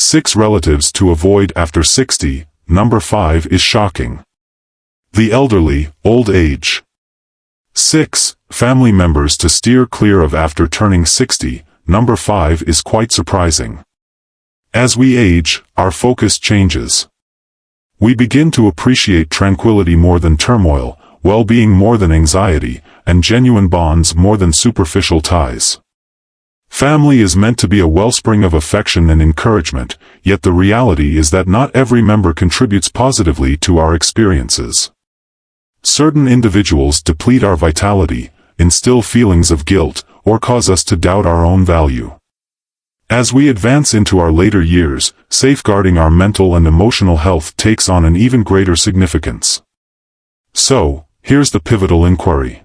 6 relatives to avoid after 60. Number 5 is shocking. The elderly, old age. 6 family members to steer clear of after turning 60. Number 5 is quite surprising. As we age, our focus changes. We begin to appreciate tranquility more than turmoil, well-being more than anxiety, and genuine bonds more than superficial ties. Family is meant to be a wellspring of affection and encouragement, yet the reality is that not every member contributes positively to our experiences. Certain individuals deplete our vitality, instill feelings of guilt, or cause us to doubt our own value. As we advance into our later years, safeguarding our mental and emotional health takes on an even greater significance. So, here's the pivotal inquiry.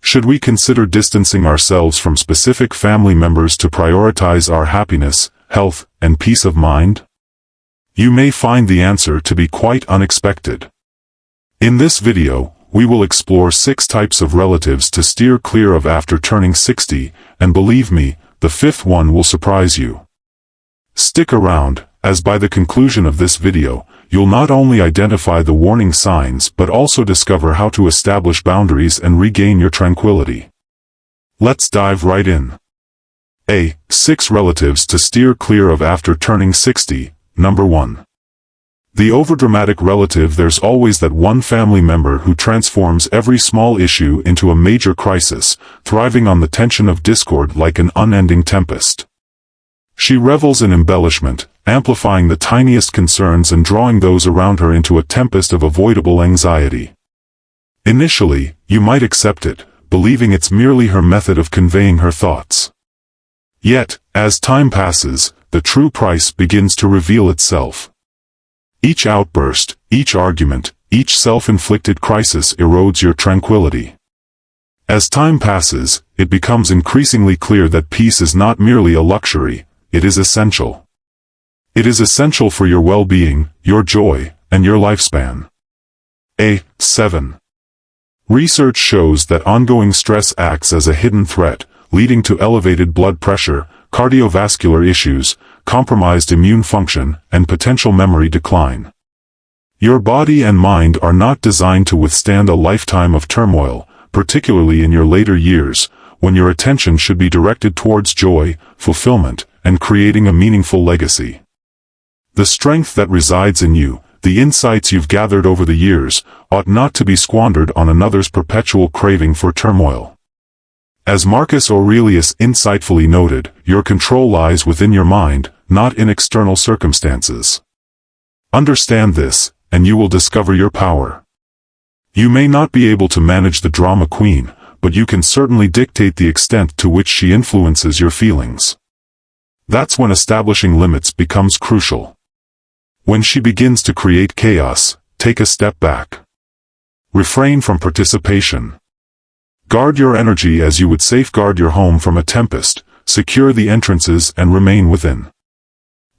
Should we consider distancing ourselves from specific family members to prioritize our happiness, health, and peace of mind? You may find the answer to be quite unexpected. In this video, we will explore 6 types of relatives to steer clear of after turning 60, and believe me, the 5th one will surprise you. Stick around, as by the conclusion of this video, you'll not only identify the warning signs but also discover how to establish boundaries and regain your tranquility. Let's dive right in. 6 relatives to steer clear of after turning 60. Number 1. The overdramatic relative. There's always that one family member who transforms every small issue into a major crisis, thriving on the tension of discord like an unending tempest. She revels in embellishment, amplifying the tiniest concerns and drawing those around her into a tempest of avoidable anxiety. Initially, you might accept it, believing it's merely her method of conveying her thoughts. Yet, as time passes, the true price begins to reveal itself. Each outburst, each argument, each self-inflicted crisis erodes your tranquility. As time passes, it becomes increasingly clear that peace is not merely a luxury, it is essential. It is essential for your well-being, your joy, and your lifespan. 7. Research shows that ongoing stress acts as a hidden threat, leading to elevated blood pressure, cardiovascular issues, compromised immune function, and potential memory decline. Your body and mind are not designed to withstand a lifetime of turmoil, particularly in your later years, when your attention should be directed towards joy, fulfillment, and creating a meaningful legacy. The strength that resides in you, the insights you've gathered over the years, ought not to be squandered on another's perpetual craving for turmoil. As Marcus Aurelius insightfully noted, your control lies within your mind, not in external circumstances. Understand this, and you will discover your power. You may not be able to manage the drama queen, but you can certainly dictate the extent to which she influences your feelings. That's when establishing limits becomes crucial. When she begins to create chaos, take a step back. Refrain from participation. Guard your energy as you would safeguard your home from a tempest, secure the entrances and remain within.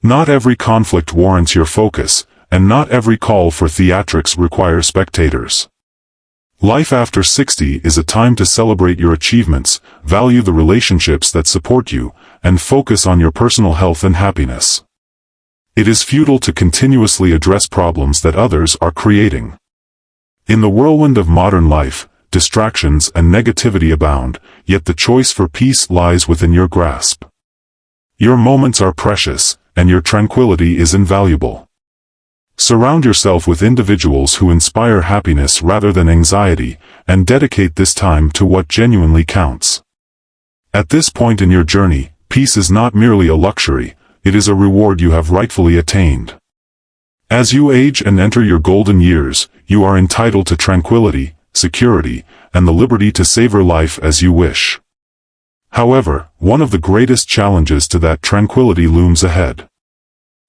Not every conflict warrants your focus, and not every call for theatrics requires spectators. Life after 60 is a time to celebrate your achievements, value the relationships that support you, and focus on your personal health and happiness. It is futile to continuously address problems that others are creating. In the whirlwind of modern life, distractions and negativity abound, yet the choice for peace lies within your grasp. Your moments are precious, and your tranquility is invaluable. Surround yourself with individuals who inspire happiness rather than anxiety, and dedicate this time to what genuinely counts. At this point in your journey, peace is not merely a luxury, it is a reward you have rightfully attained. As you age and enter your golden years, you are entitled to tranquility, security, and the liberty to savor life as you wish. However, one of the greatest challenges to that tranquility looms ahead.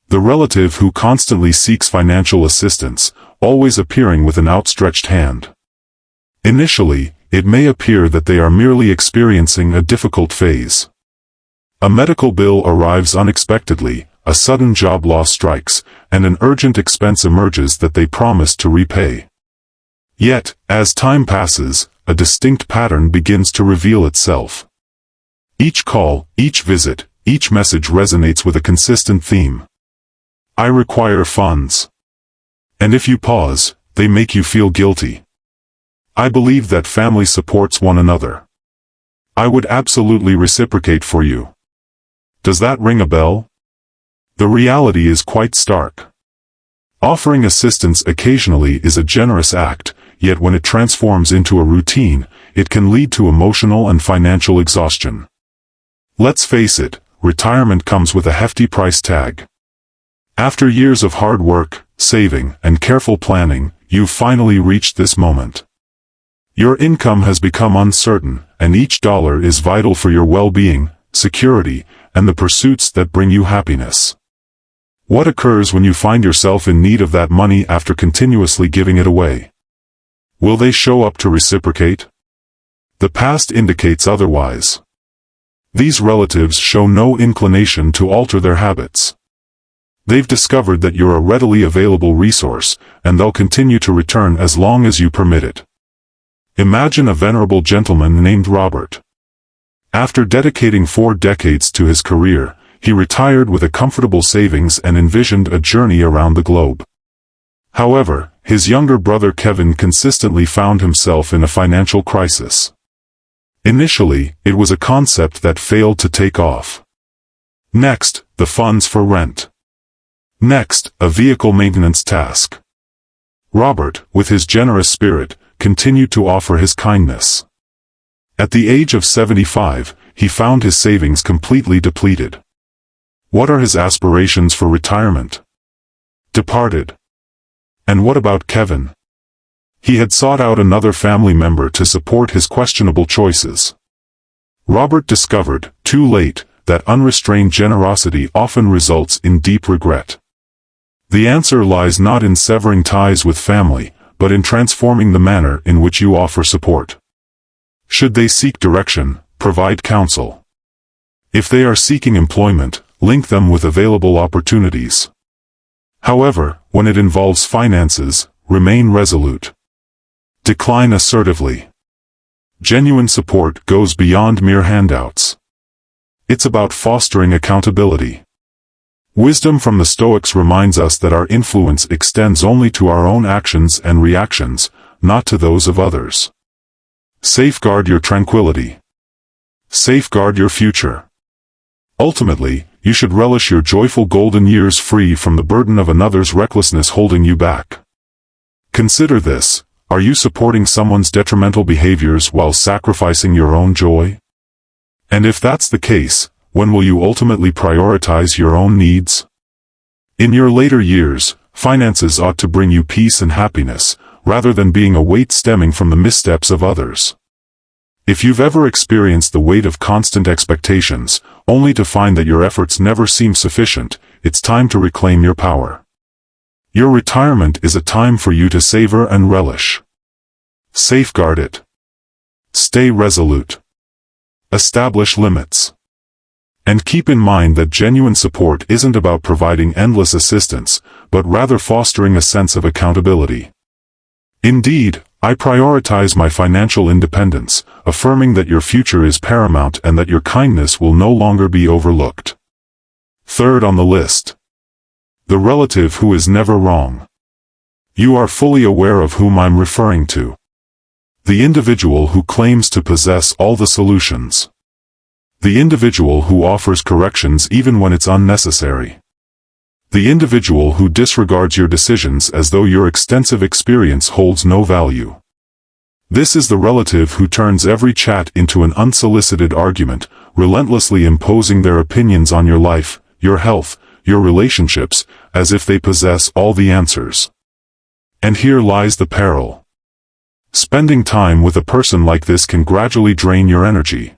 The relative who constantly seeks financial assistance, always appearing with an outstretched hand. Initially, it may appear that they are merely experiencing a difficult phase. A medical bill arrives unexpectedly, a sudden job loss strikes, and an urgent expense emerges that they promised to repay. Yet, as time passes, a distinct pattern begins to reveal itself. Each call, each visit, each message resonates with a consistent theme. I require funds. And if you pause, they make you feel guilty. I believe that family supports one another. I would absolutely reciprocate for you. Does that ring a bell? The reality is quite stark. Offering assistance occasionally is a generous act, yet when it transforms into a routine, it can lead to emotional and financial exhaustion. Let's face it, retirement comes with a hefty price tag. After years of hard work, saving, and careful planning, you've finally reached this moment. Your income has become uncertain, and each dollar is vital for your well-being, security, and the pursuits that bring you happiness. What occurs when you find yourself in need of that money after continuously giving it away? Will they show up to reciprocate? The past indicates otherwise. These relatives show no inclination to alter their habits. They've discovered that you're a readily available resource, and they'll continue to return as long as you permit it. Imagine a venerable gentleman named Robert. After dedicating 4 decades to his career, he retired with a comfortable savings and envisioned a journey around the globe. However, his younger brother Kevin consistently found himself in a financial crisis. Initially, it was a concept that failed to take off. Next, the funds for rent. Next, a vehicle maintenance task. Robert, with his generous spirit, continued to offer his kindness. At the age of 75, he found his savings completely depleted. What are his aspirations for retirement? Departed. And what about Kevin? He had sought out another family member to support his questionable choices. Robert discovered, too late, that unrestrained generosity often results in deep regret. The answer lies not in severing ties with family, but in transforming the manner in which you offer support. Should they seek direction, provide counsel. If they are seeking employment, link them with available opportunities. However, when it involves finances, remain resolute. Decline assertively. Genuine support goes beyond mere handouts. It's about fostering accountability. Wisdom from the Stoics reminds us that our influence extends only to our own actions and reactions, not to those of others. Safeguard your tranquility. Safeguard your future. Ultimately, you should relish your joyful golden years free from the burden of another's recklessness holding you back. Consider this: are you supporting someone's detrimental behaviors while sacrificing your own joy? And if that's the case, when will you ultimately prioritize your own needs? In your later years, finances ought to bring you peace and happiness, rather than being a weight stemming from the missteps of others. If you've ever experienced the weight of constant expectations, only to find that your efforts never seem sufficient, it's time to reclaim your power. Your retirement is a time for you to savor and relish. Safeguard it. Stay resolute. Establish limits. And keep in mind that genuine support isn't about providing endless assistance, but rather fostering a sense of accountability. Indeed, I prioritize my financial independence, affirming that your future is paramount and that your kindness will no longer be overlooked. Third on the list. The relative who is never wrong. You are fully aware of whom I'm referring to. The individual who claims to possess all the solutions. The individual who offers corrections even when it's unnecessary. The individual who disregards your decisions as though your extensive experience holds no value. This is the relative who turns every chat into an unsolicited argument, relentlessly imposing their opinions on your life, your health, your relationships, as if they possess all the answers. And here lies the peril. Spending time with a person like this can gradually drain your energy.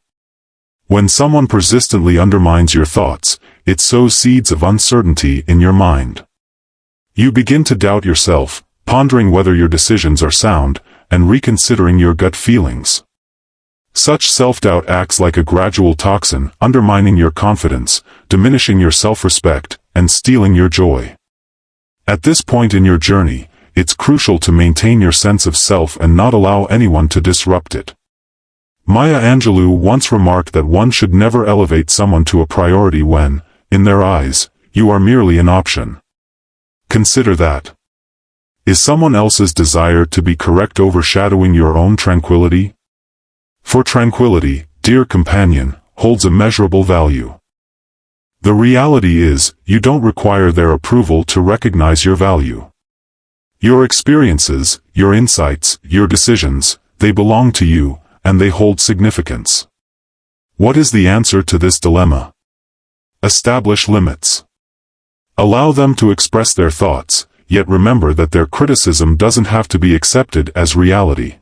When someone persistently undermines your thoughts, it sows seeds of uncertainty in your mind. You begin to doubt yourself, pondering whether your decisions are sound, and reconsidering your gut feelings. Such self-doubt acts like a gradual toxin, undermining your confidence, diminishing your self-respect, and stealing your joy. At this point in your journey, it's crucial to maintain your sense of self and not allow anyone to disrupt it. Maya Angelou once remarked that one should never elevate someone to a priority when, in their eyes, you are merely an option. Consider that. Is someone else's desire to be correct overshadowing your own tranquility? For tranquility, dear companion, holds immeasurable value. The reality is, you don't require their approval to recognize your value. Your experiences, your insights, your decisions, they belong to you, and they hold significance. What is the answer to this dilemma? Establish limits. Allow them to express their thoughts, yet remember that their criticism doesn't have to be accepted as reality.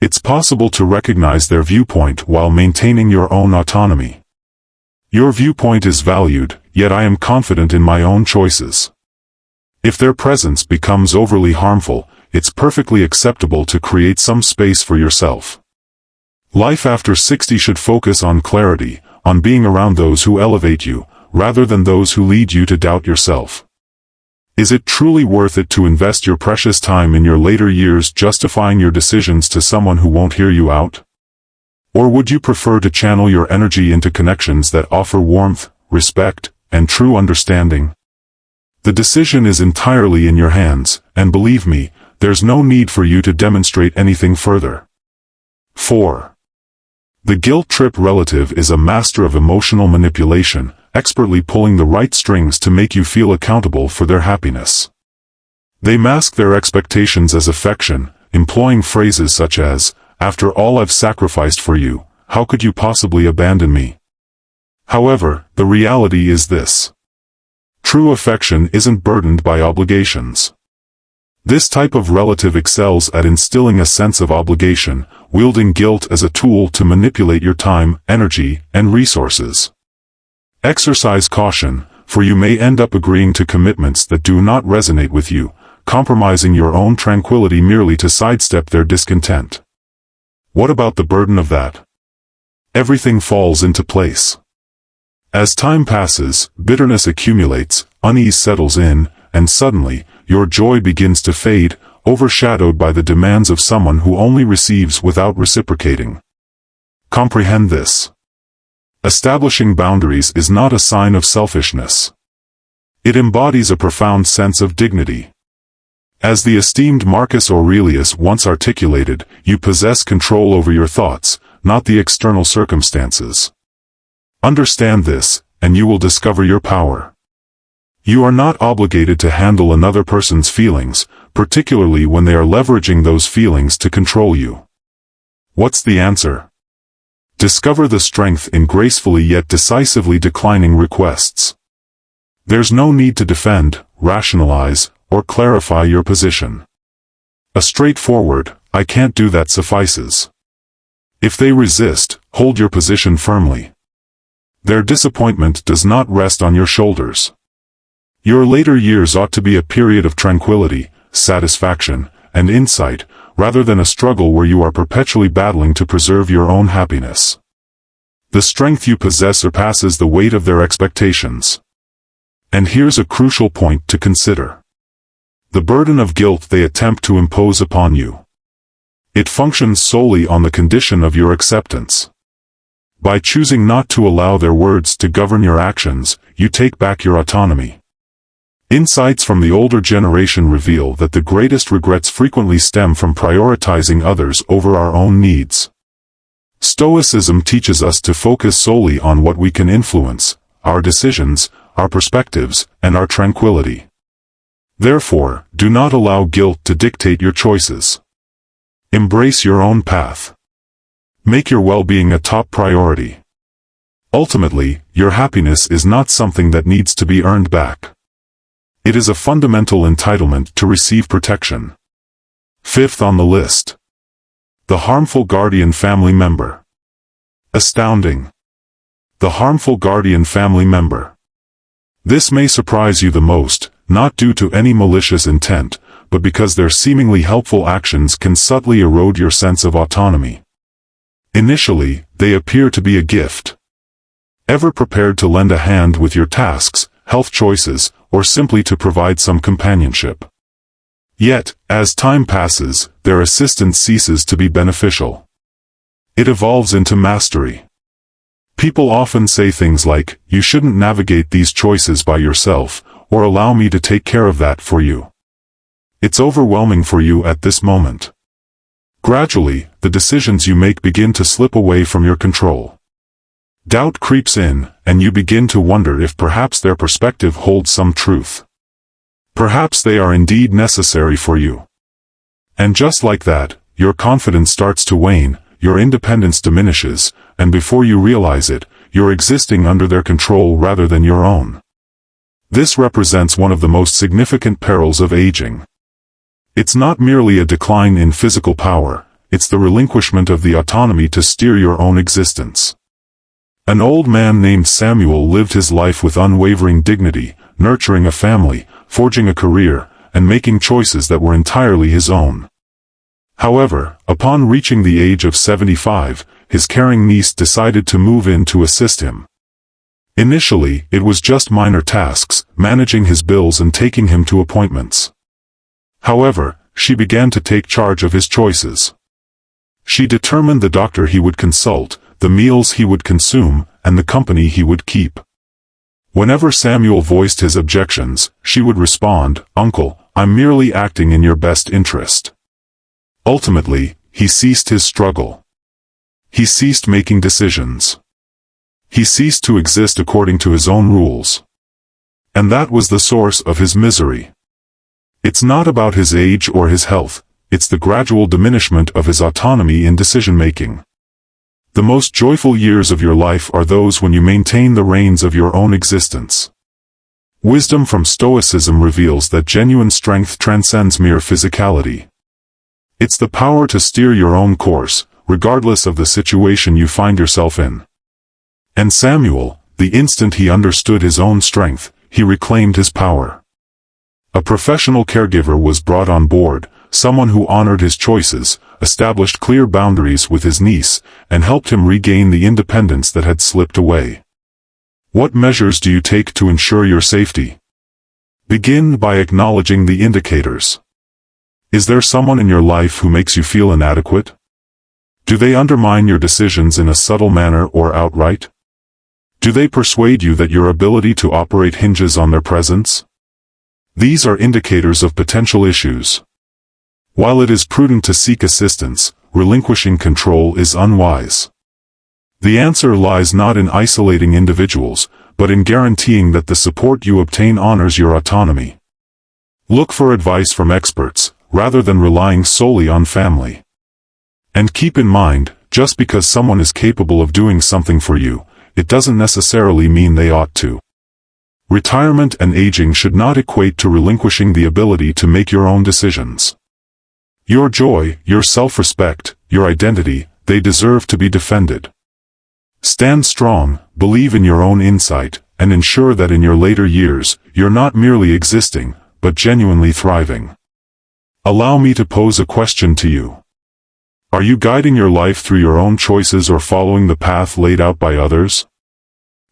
It's possible to recognize their viewpoint while maintaining your own autonomy. Your viewpoint is valued, yet I am confident in my own choices. If their presence becomes overly harmful, it's perfectly acceptable to create some space for yourself. Life after 60 should focus on clarity, on being around those who elevate you, rather than those who lead you to doubt yourself. Is it truly worth it to invest your precious time in your later years justifying your decisions to someone who won't hear you out? Or would you prefer to channel your energy into connections that offer warmth, respect, and true understanding? The decision is entirely in your hands, and believe me, there's no need for you to demonstrate anything further. 4. The guilt-trip relative is a master of emotional manipulation, expertly pulling the right strings to make you feel accountable for their happiness. They mask their expectations as affection, employing phrases such as, "After all I've sacrificed for you, how could you possibly abandon me?" However, the reality is this. True affection isn't burdened by obligations. This type of relative excels at instilling a sense of obligation, wielding guilt as a tool to manipulate your time, energy, and resources. Exercise caution, for you may end up agreeing to commitments that do not resonate with you, compromising your own tranquility merely to sidestep their discontent. What about the burden of that? Everything falls into place. As time passes, bitterness accumulates, unease settles in, and suddenly, your joy begins to fade, overshadowed by the demands of someone who only receives without reciprocating. Comprehend this. Establishing boundaries is not a sign of selfishness. It embodies a profound sense of dignity. As the esteemed Marcus Aurelius once articulated, you possess control over your thoughts, not the external circumstances. Understand this, and you will discover your power. You are not obligated to handle another person's feelings, particularly when they are leveraging those feelings to control you. What's the answer? Discover the strength in gracefully yet decisively declining requests. There's no need to defend, rationalize, or clarify your position. A straightforward, "I can't do that" suffices. If they resist, hold your position firmly. Their disappointment does not rest on your shoulders. Your later years ought to be a period of tranquility, satisfaction, and insight, rather than a struggle where you are perpetually battling to preserve your own happiness. The strength you possess surpasses the weight of their expectations. And here's a crucial point to consider. The burden of guilt they attempt to impose upon you. It functions solely on the condition of your acceptance. By choosing not to allow their words to govern your actions, you take back your autonomy. Insights from the older generation reveal that the greatest regrets frequently stem from prioritizing others over our own needs. Stoicism teaches us to focus solely on what we can influence, our decisions, our perspectives, and our tranquility. Therefore, do not allow guilt to dictate your choices. Embrace your own path. Make your well-being a top priority. Ultimately, your happiness is not something that needs to be earned back. It is a fundamental entitlement to receive protection. 5th on the list. The harmful guardian family member. Astounding. The harmful guardian family member. This may surprise you the most, not due to any malicious intent, but because their seemingly helpful actions can subtly erode your sense of autonomy. Initially, they appear to be a gift. Ever prepared to lend a hand with your tasks, health choices, or simply to provide some companionship. Yet, as time passes, their assistance ceases to be beneficial. It evolves into mastery. People often say things like, "You shouldn't navigate these choices by yourself," or allow me to take care of that for you. It's overwhelming for you at this moment. Gradually, the decisions you make begin to slip away from your control. Doubt creeps in, and you begin to wonder if perhaps their perspective holds some truth. Perhaps they are indeed necessary for you. And just like that, your confidence starts to wane, your independence diminishes, and before you realize it, you're existing under their control rather than your own. This represents one of the most significant perils of aging. It's not merely a decline in physical power, it's the relinquishment of the autonomy to steer your own existence. An old man named Samuel lived his life with unwavering dignity, nurturing a family, forging a career, and making choices that were entirely his own. However, upon reaching the age of 75, his caring niece decided to move in to assist him. Initially, it was just minor tasks, managing his bills and taking him to appointments. However, she began to take charge of his choices. She determined the doctor he would consult, the meals he would consume, and the company he would keep. Whenever Samuel voiced his objections, she would respond, "Uncle, I'm merely acting in your best interest." Ultimately, he ceased his struggle. He ceased making decisions. He ceased to exist according to his own rules. And that was the source of his misery. It's not about his age or his health, it's the gradual diminishment of his autonomy in decision-making. The most joyful years of your life are those when you maintain the reins of your own existence. Wisdom from Stoicism reveals that genuine strength transcends mere physicality. It's the power to steer your own course, regardless of the situation you find yourself in. And Samuel, the instant he understood his own strength, he reclaimed his power. A professional caregiver was brought on board, someone who honored his choices, established clear boundaries with his niece, and helped him regain the independence that had slipped away. What measures do you take to ensure your safety? Begin by acknowledging the indicators. Is there someone in your life who makes you feel inadequate? Do they undermine your decisions in a subtle manner or outright? Do they persuade you that your ability to operate hinges on their presence? These are indicators of potential issues. While it is prudent to seek assistance, relinquishing control is unwise. The answer lies not in isolating individuals, but in guaranteeing that the support you obtain honors your autonomy. Look for advice from experts, rather than relying solely on family. And keep in mind, just because someone is capable of doing something for you, it doesn't necessarily mean they ought to. Retirement and aging should not equate to relinquishing the ability to make your own decisions. Your joy, your self-respect, your identity, they deserve to be defended. Stand strong, believe in your own insight, and ensure that in your later years, you're not merely existing, but genuinely thriving. Allow me to pose a question to you. Are you guiding your life through your own choices or following the path laid out by others?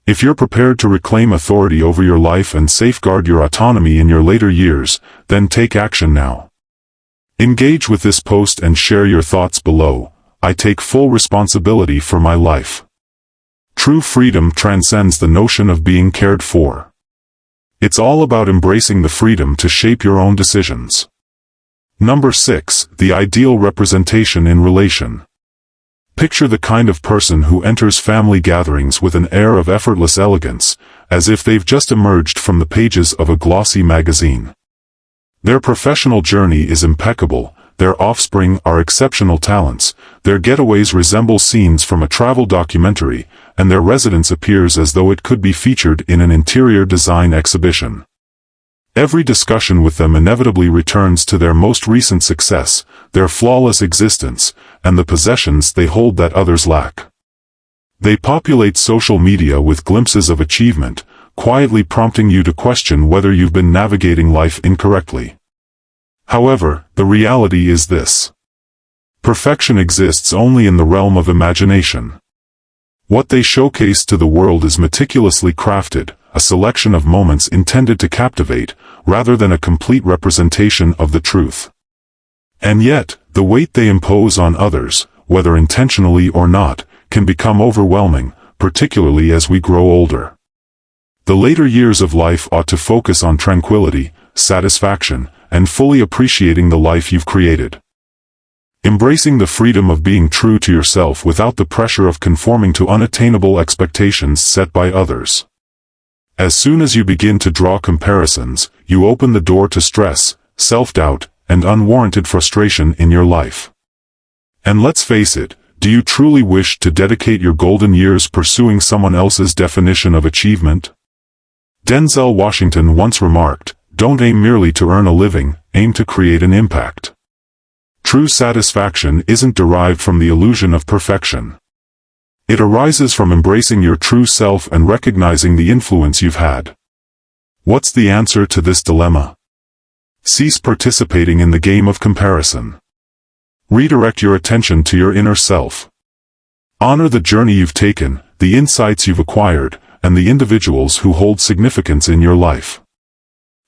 If you're prepared to reclaim authority over your life and safeguard your autonomy in your later years, then take action now. Engage with this post and share your thoughts below. I take full responsibility for my life. True freedom transcends the notion of being cared for. It's all about embracing the freedom to shape your own decisions. Number 6. The ideal representation in relation. Picture the kind of person who enters family gatherings with an air of effortless elegance, as if they've just emerged from the pages of a glossy magazine. Their professional journey is impeccable, their offspring are exceptional talents, their getaways resemble scenes from a travel documentary, and their residence appears as though it could be featured in an interior design exhibition. Every discussion with them inevitably returns to their most recent success, their flawless existence, and the possessions they hold that others lack. They populate social media with glimpses of achievement, quietly prompting you to question whether you've been navigating life incorrectly. However, the reality is this. Perfection exists only in the realm of imagination. What they showcase to the world is meticulously crafted, a selection of moments intended to captivate, rather than a complete representation of the truth. And yet, the weight they impose on others, whether intentionally or not, can become overwhelming, particularly as we grow older. The later years of life ought to focus on tranquility, satisfaction, and fully appreciating the life you've created. Embracing the freedom of being true to yourself without the pressure of conforming to unattainable expectations set by others. As soon as you begin to draw comparisons, you open the door to stress, self-doubt, and unwarranted frustration in your life. And let's face it, do you truly wish to dedicate your golden years pursuing someone else's definition of achievement? Denzel Washington once remarked, "Don't aim merely to earn a living, aim to create an impact." True satisfaction isn't derived from the illusion of perfection. It arises from embracing your true self and recognizing the influence you've had. What's the answer to this dilemma? Cease participating in the game of comparison. Redirect your attention to your inner self. Honor the journey you've taken, the insights you've acquired, and the individuals who hold significance in your life.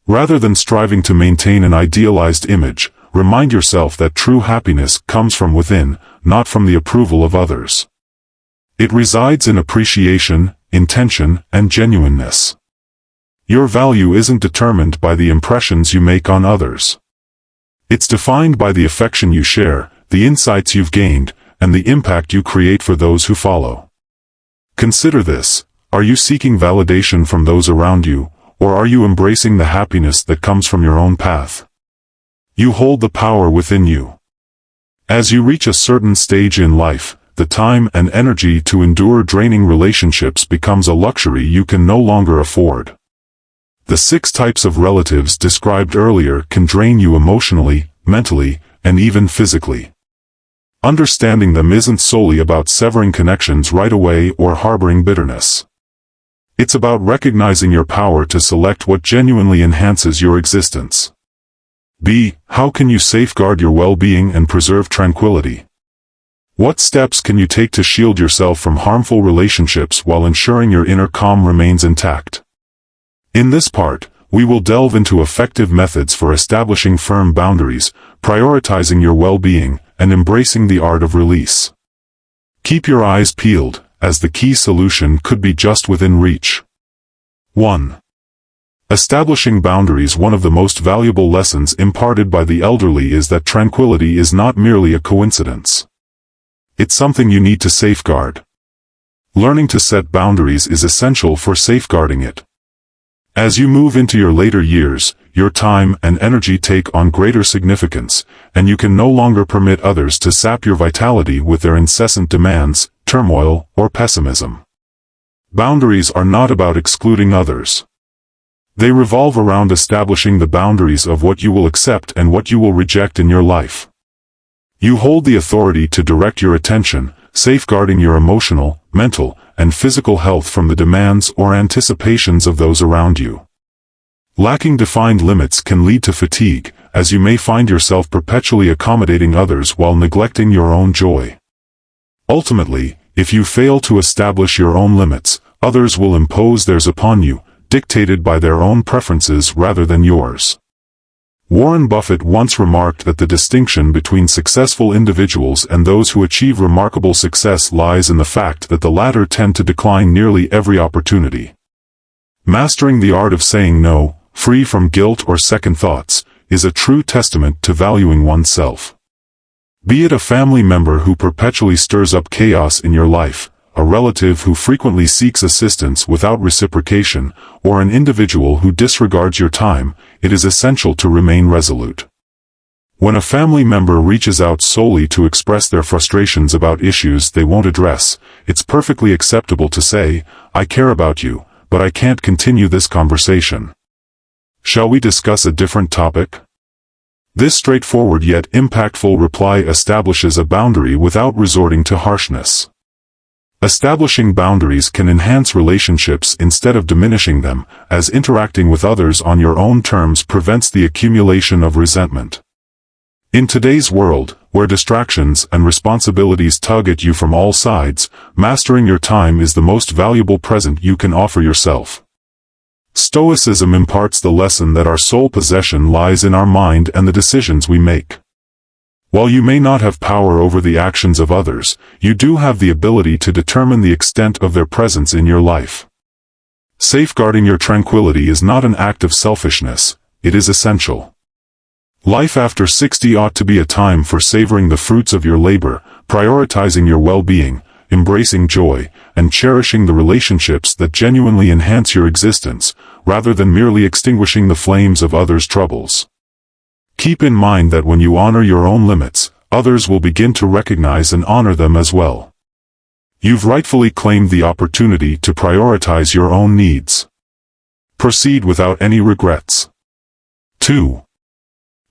Rather than striving to maintain an idealized image, remind yourself that true happiness comes from within, not from the approval of others. It resides in appreciation, intention, and genuineness. Your value isn't determined by the impressions you make on others. It's defined by the affection you share, the insights you've gained, and the impact you create for those who follow. Consider this: are you seeking validation from those around you, or are you embracing the happiness that comes from your own path? You hold the power within you. As you reach a certain stage in life, the time and energy to endure draining relationships becomes a luxury you can no longer afford. The 6 types of relatives described earlier can drain you emotionally, mentally, and even physically. Understanding them isn't solely about severing connections right away or harboring bitterness. It's about recognizing your power to select what genuinely enhances your existence. B. How can you safeguard your well-being and preserve tranquility? What steps can you take to shield yourself from harmful relationships while ensuring your inner calm remains intact? In this part, we will delve into effective methods for establishing firm boundaries, prioritizing your well-being, and embracing the art of release. Keep your eyes peeled, as the key solution could be just within reach. 1. Establishing boundaries. One of the most valuable lessons imparted by the elderly is that tranquility is not merely a coincidence. It's something you need to safeguard. Learning to set boundaries is essential for safeguarding it. As you move into your later years, your time and energy take on greater significance, and you can no longer permit others to sap your vitality with their incessant demands, turmoil, or pessimism. Boundaries are not about excluding others. They revolve around establishing the boundaries of what you will accept and what you will reject in your life. You hold the authority to direct your attention, safeguarding your emotional, mental, and physical health from the demands or anticipations of those around you. Lacking defined limits can lead to fatigue, as you may find yourself perpetually accommodating others while neglecting your own joy. Ultimately, if you fail to establish your own limits, others will impose theirs upon you, dictated by their own preferences rather than yours. Warren Buffett once remarked that the distinction between successful individuals and those who achieve remarkable success lies in the fact that the latter tend to decline nearly every opportunity. Mastering the art of saying no, free from guilt or second thoughts, is a true testament to valuing oneself. Be it a family member who perpetually stirs up chaos in your life, a relative who frequently seeks assistance without reciprocation, or an individual who disregards your time, it is essential to remain resolute. When a family member reaches out solely to express their frustrations about issues they won't address, it's perfectly acceptable to say, "I care about you, but I can't continue this conversation. Shall we discuss a different topic?" This straightforward yet impactful reply establishes a boundary without resorting to harshness. Establishing boundaries can enhance relationships instead of diminishing them, as interacting with others on your own terms prevents the accumulation of resentment. In today's world, where distractions and responsibilities tug at you from all sides, mastering your time is the most valuable present you can offer yourself. Stoicism imparts the lesson that our sole possession lies in our mind and the decisions we make. While you may not have power over the actions of others, you do have the ability to determine the extent of their presence in your life. Safeguarding your tranquility is not an act of selfishness, it is essential. Life after 60 ought to be a time for savoring the fruits of your labor, prioritizing your well-being, embracing joy, and cherishing the relationships that genuinely enhance your existence, rather than merely extinguishing the flames of others' troubles. Keep in mind that when you honor your own limits, others will begin to recognize and honor them as well. You've rightfully claimed the opportunity to prioritize your own needs. Proceed without any regrets. 2.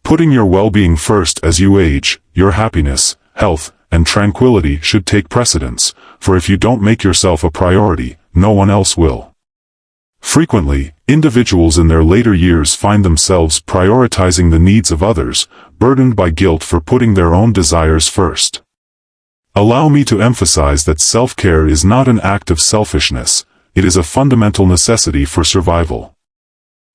Putting your well-being first as you age, your happiness, health, and tranquility should take precedence, for if you don't make yourself a priority, no one else will. Frequently, individuals in their later years find themselves prioritizing the needs of others, burdened by guilt for putting their own desires first. Allow me to emphasize that self-care is not an act of selfishness, it is a fundamental necessity for survival.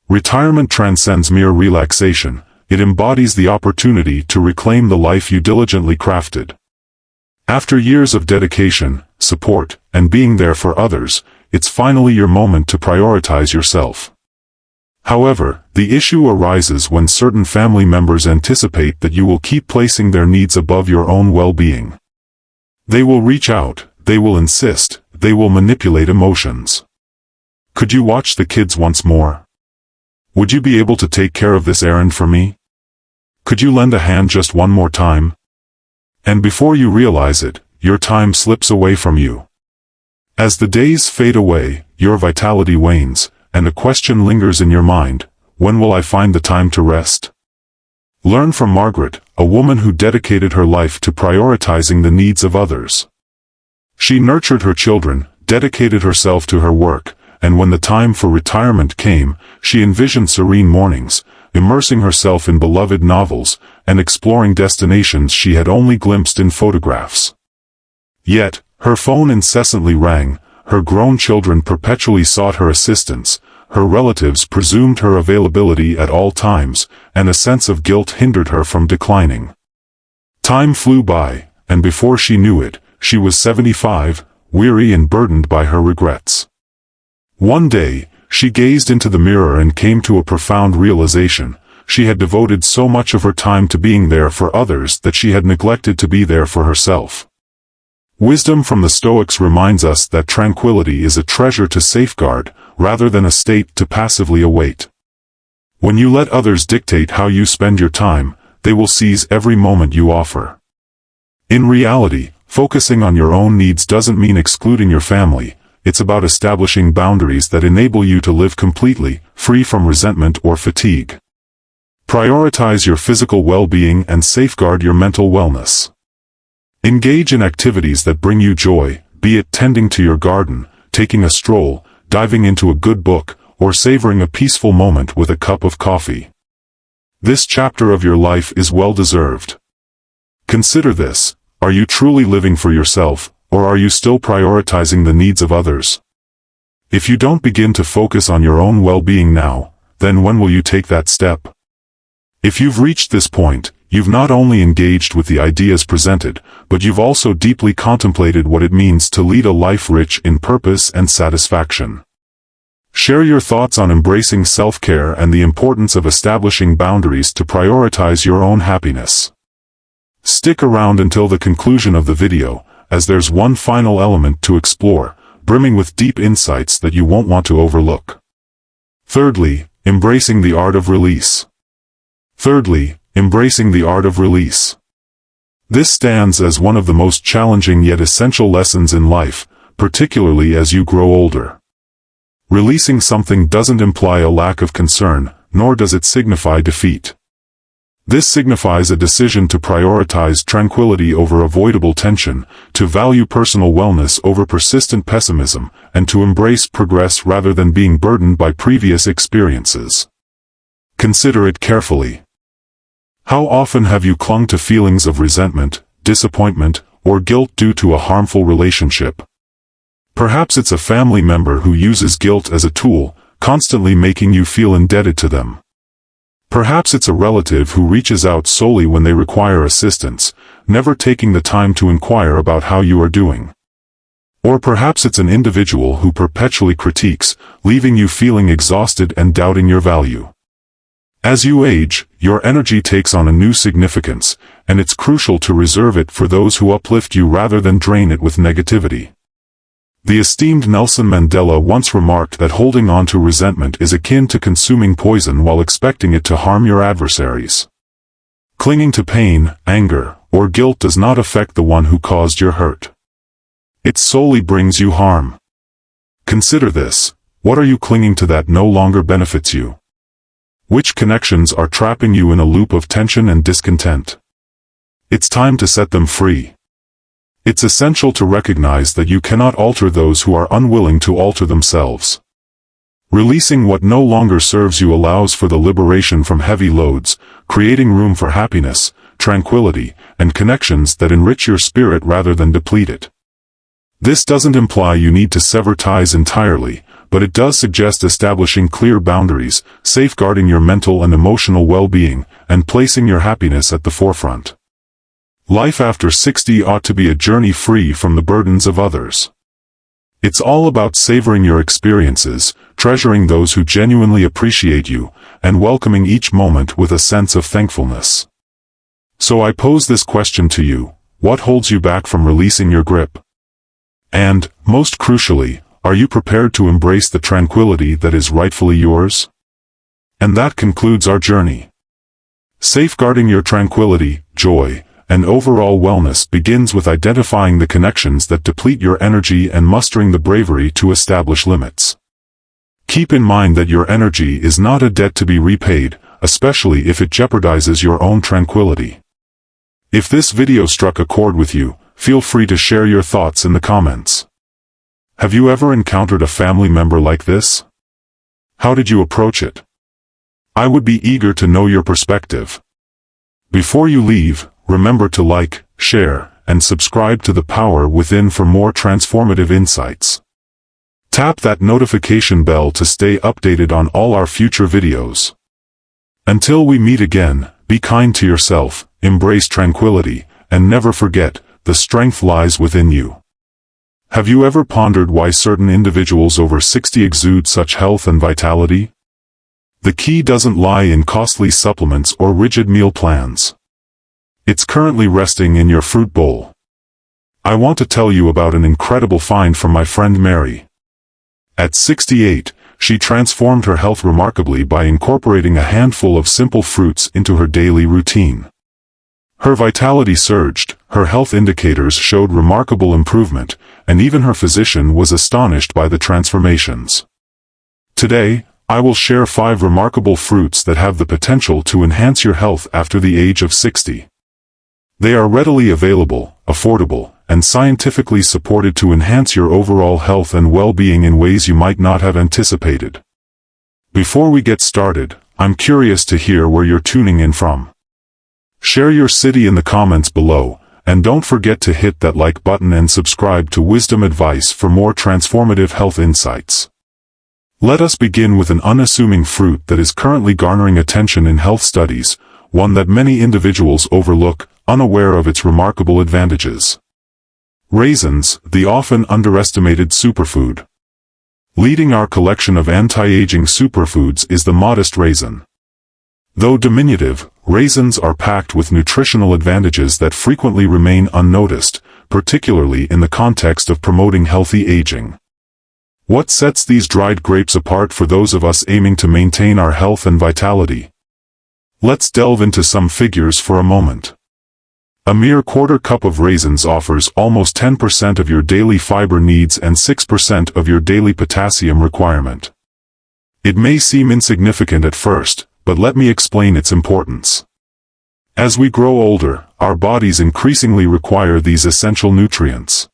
Retirement transcends mere relaxation, it embodies the opportunity to reclaim the life you diligently crafted. After years of dedication, support, and being there for others, it's finally your moment to prioritize yourself. However, the issue arises when certain family members anticipate that you will keep placing their needs above your own well-being. They will reach out, they will insist, they will manipulate emotions. Could you watch the kids once more? Would you be able to take care of this errand for me? Could you lend a hand just one more time? And before you realize it, your time slips away from you. As the days fade away, your vitality wanes, and a question lingers in your mind: when will I find the time to rest? Learn from Margaret, a woman who dedicated her life to prioritizing the needs of others. She nurtured her children, dedicated herself to her work, and when the time for retirement came, she envisioned serene mornings, immersing herself in beloved novels, and exploring destinations she had only glimpsed in photographs. Yet, her phone incessantly rang, her grown children perpetually sought her assistance, her relatives presumed her availability at all times, and a sense of guilt hindered her from declining. Time flew by, and before she knew it, she was 75, weary and burdened by her regrets. One day, she gazed into the mirror and came to a profound realization: she had devoted so much of her time to being there for others that she had neglected to be there for herself. Wisdom from the Stoics reminds us that tranquility is a treasure to safeguard, rather than a state to passively await. When you let others dictate how you spend your time, they will seize every moment you offer. In reality, focusing on your own needs doesn't mean excluding your family. It's about establishing boundaries that enable you to live completely, free from resentment or fatigue. Prioritize your physical well-being and safeguard your mental wellness. Engage in activities that bring you joy, be it tending to your garden, taking a stroll, diving into a good book, or savoring a peaceful moment with a cup of coffee. This chapter of your life is well-deserved. Consider this: are you truly living for yourself, or are you still prioritizing the needs of others? If you don't begin to focus on your own well-being now, then when will you take that step? If you've reached this point, you've not only engaged with the ideas presented, but you've also deeply contemplated what it means to lead a life rich in purpose and satisfaction. Share your thoughts on embracing self-care and the importance of establishing boundaries to prioritize your own happiness. Stick around until the conclusion of the video, as there's one final element to explore, brimming with deep insights that you won't want to overlook. Thirdly, embracing the art of release. Embracing the art of release. This stands as one of the most challenging yet essential lessons in life, particularly as you grow older. Releasing something doesn't imply a lack of concern, nor does it signify defeat. This signifies a decision to prioritize tranquility over avoidable tension, to value personal wellness over persistent pessimism, and to embrace progress rather than being burdened by previous experiences. Consider it carefully. How often have you clung to feelings of resentment, disappointment, or guilt due to a harmful relationship? Perhaps it's a family member who uses guilt as a tool, constantly making you feel indebted to them. Perhaps it's a relative who reaches out solely when they require assistance, never taking the time to inquire about how you are doing. Or perhaps it's an individual who perpetually critiques, leaving you feeling exhausted and doubting your value. As you age, your energy takes on a new significance, and it's crucial to reserve it for those who uplift you rather than drain it with negativity. The esteemed Nelson Mandela once remarked that holding on to resentment is akin to consuming poison while expecting it to harm your adversaries. Clinging to pain, anger, or guilt does not affect the one who caused your hurt. It solely brings you harm. Consider this: what are you clinging to that no longer benefits you? Which connections are trapping you in a loop of tension and discontent? It's time to set them free. It's essential to recognize that you cannot alter those who are unwilling to alter themselves. Releasing what no longer serves you allows for the liberation from heavy loads, creating room for happiness, tranquility, and connections that enrich your spirit rather than deplete it. This doesn't imply you need to sever ties entirely, but it does suggest establishing clear boundaries, safeguarding your mental and emotional well-being, and placing your happiness at the forefront. Life after 60 ought to be a journey free from the burdens of others. It's all about savoring your experiences, treasuring those who genuinely appreciate you, and welcoming each moment with a sense of thankfulness. So I pose this question to you: what holds you back from releasing your grip? And, most crucially, are you prepared to embrace the tranquility that is rightfully yours? And that concludes our journey. Safeguarding your tranquility, joy, and overall wellness begins with identifying the connections that deplete your energy and mustering the bravery to establish limits. Keep in mind that your energy is not a debt to be repaid, especially if it jeopardizes your own tranquility. If this video struck a chord with you, feel free to share your thoughts in the comments. Have you ever encountered a family member like this? How did you approach it? I would be eager to know your perspective. Before you leave, remember to like, share, and subscribe to The Power Within for more transformative insights. Tap that notification bell to stay updated on all our future videos. Until we meet again, be kind to yourself, embrace tranquility, and never forget, the strength lies within you. Have you ever pondered why certain individuals over 60 exude such health and vitality? The key doesn't lie in costly supplements or rigid meal plans. It's currently resting in your fruit bowl. I want to tell you about an incredible find from my friend Mary. At 68, she transformed her health remarkably by incorporating a handful of simple fruits into her daily routine. Her vitality surged, her health indicators showed remarkable improvement, and even her physician was astonished by the transformations. Today, I will share 5 remarkable fruits that have the potential to enhance your health after the age of 60. They are readily available, affordable, and scientifically supported to enhance your overall health and well-being in ways you might not have anticipated. Before we get started, I'm curious to hear where you're tuning in from. Share your city in the comments below, and don't forget to hit that like button and subscribe to Wisdom Advice for more transformative health insights. Let us begin with an unassuming fruit that is currently garnering attention in health studies, one that many individuals overlook, unaware of its remarkable advantages. Raisins, the often underestimated superfood. Leading our collection of anti-aging superfoods is the modest raisin. Though diminutive, raisins are packed with nutritional advantages that frequently remain unnoticed, particularly in the context of promoting healthy aging. What sets these dried grapes apart for those of us aiming to maintain our health and vitality? Let's delve into some figures for a moment. A mere quarter cup of raisins offers almost 10% of your daily fiber needs and 6% of your daily potassium requirement. It may seem insignificant at first, but let me explain its importance. As we grow older, our bodies increasingly require these essential nutrients.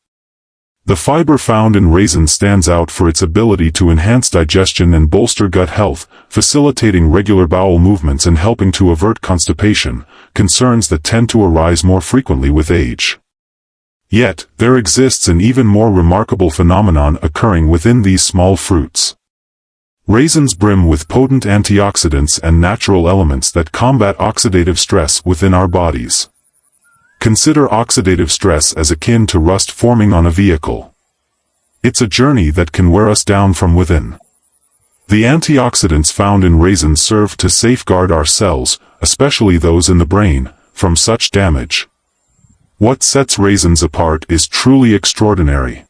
The fiber found in raisins stands out for its ability to enhance digestion and bolster gut health, facilitating regular bowel movements and helping to avert constipation, concerns that tend to arise more frequently with age. Yet, there exists an even more remarkable phenomenon occurring within these small fruits. Raisins brim with potent antioxidants and natural elements that combat oxidative stress within our bodies. Consider oxidative stress as akin to rust forming on a vehicle. It's a journey that can wear us down from within. The antioxidants found in raisins serve to safeguard our cells, especially those in the brain, from such damage. What sets raisins apart is truly extraordinary.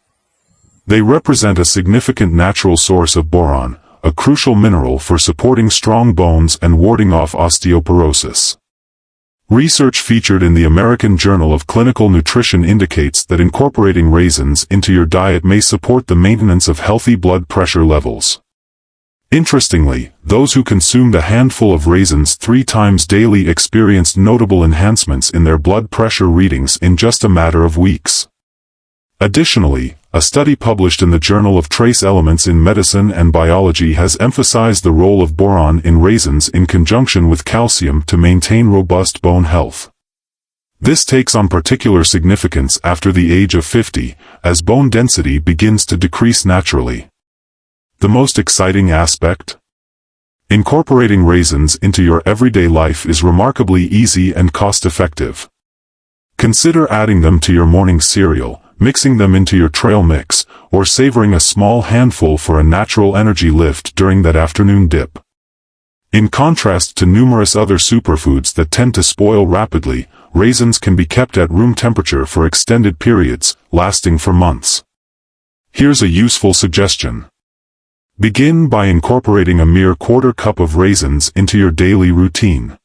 They represent a significant natural source of boron, a crucial mineral for supporting strong bones and warding off osteoporosis. Research featured in the American Journal of Clinical Nutrition indicates that incorporating raisins into your diet may support the maintenance of healthy blood pressure levels. Interestingly, those who consumed a handful of raisins 3 times daily experienced notable enhancements in their blood pressure readings in just a matter of weeks. Additionally, a study published in the Journal of Trace Elements in Medicine and Biology has emphasized the role of boron in raisins in conjunction with calcium to maintain robust bone health. This takes on particular significance after the age of 50, as bone density begins to decrease naturally. The most exciting aspect? Incorporating raisins into your everyday life is remarkably easy and cost-effective. Consider adding them to your morning cereal, mixing them into your trail mix, or savoring a small handful for a natural energy lift during that afternoon dip. In contrast to numerous other superfoods that tend to spoil rapidly, raisins can be kept at room temperature for extended periods, lasting for months. Here's a useful suggestion. Begin by incorporating a mere quarter cup of raisins into your daily routine.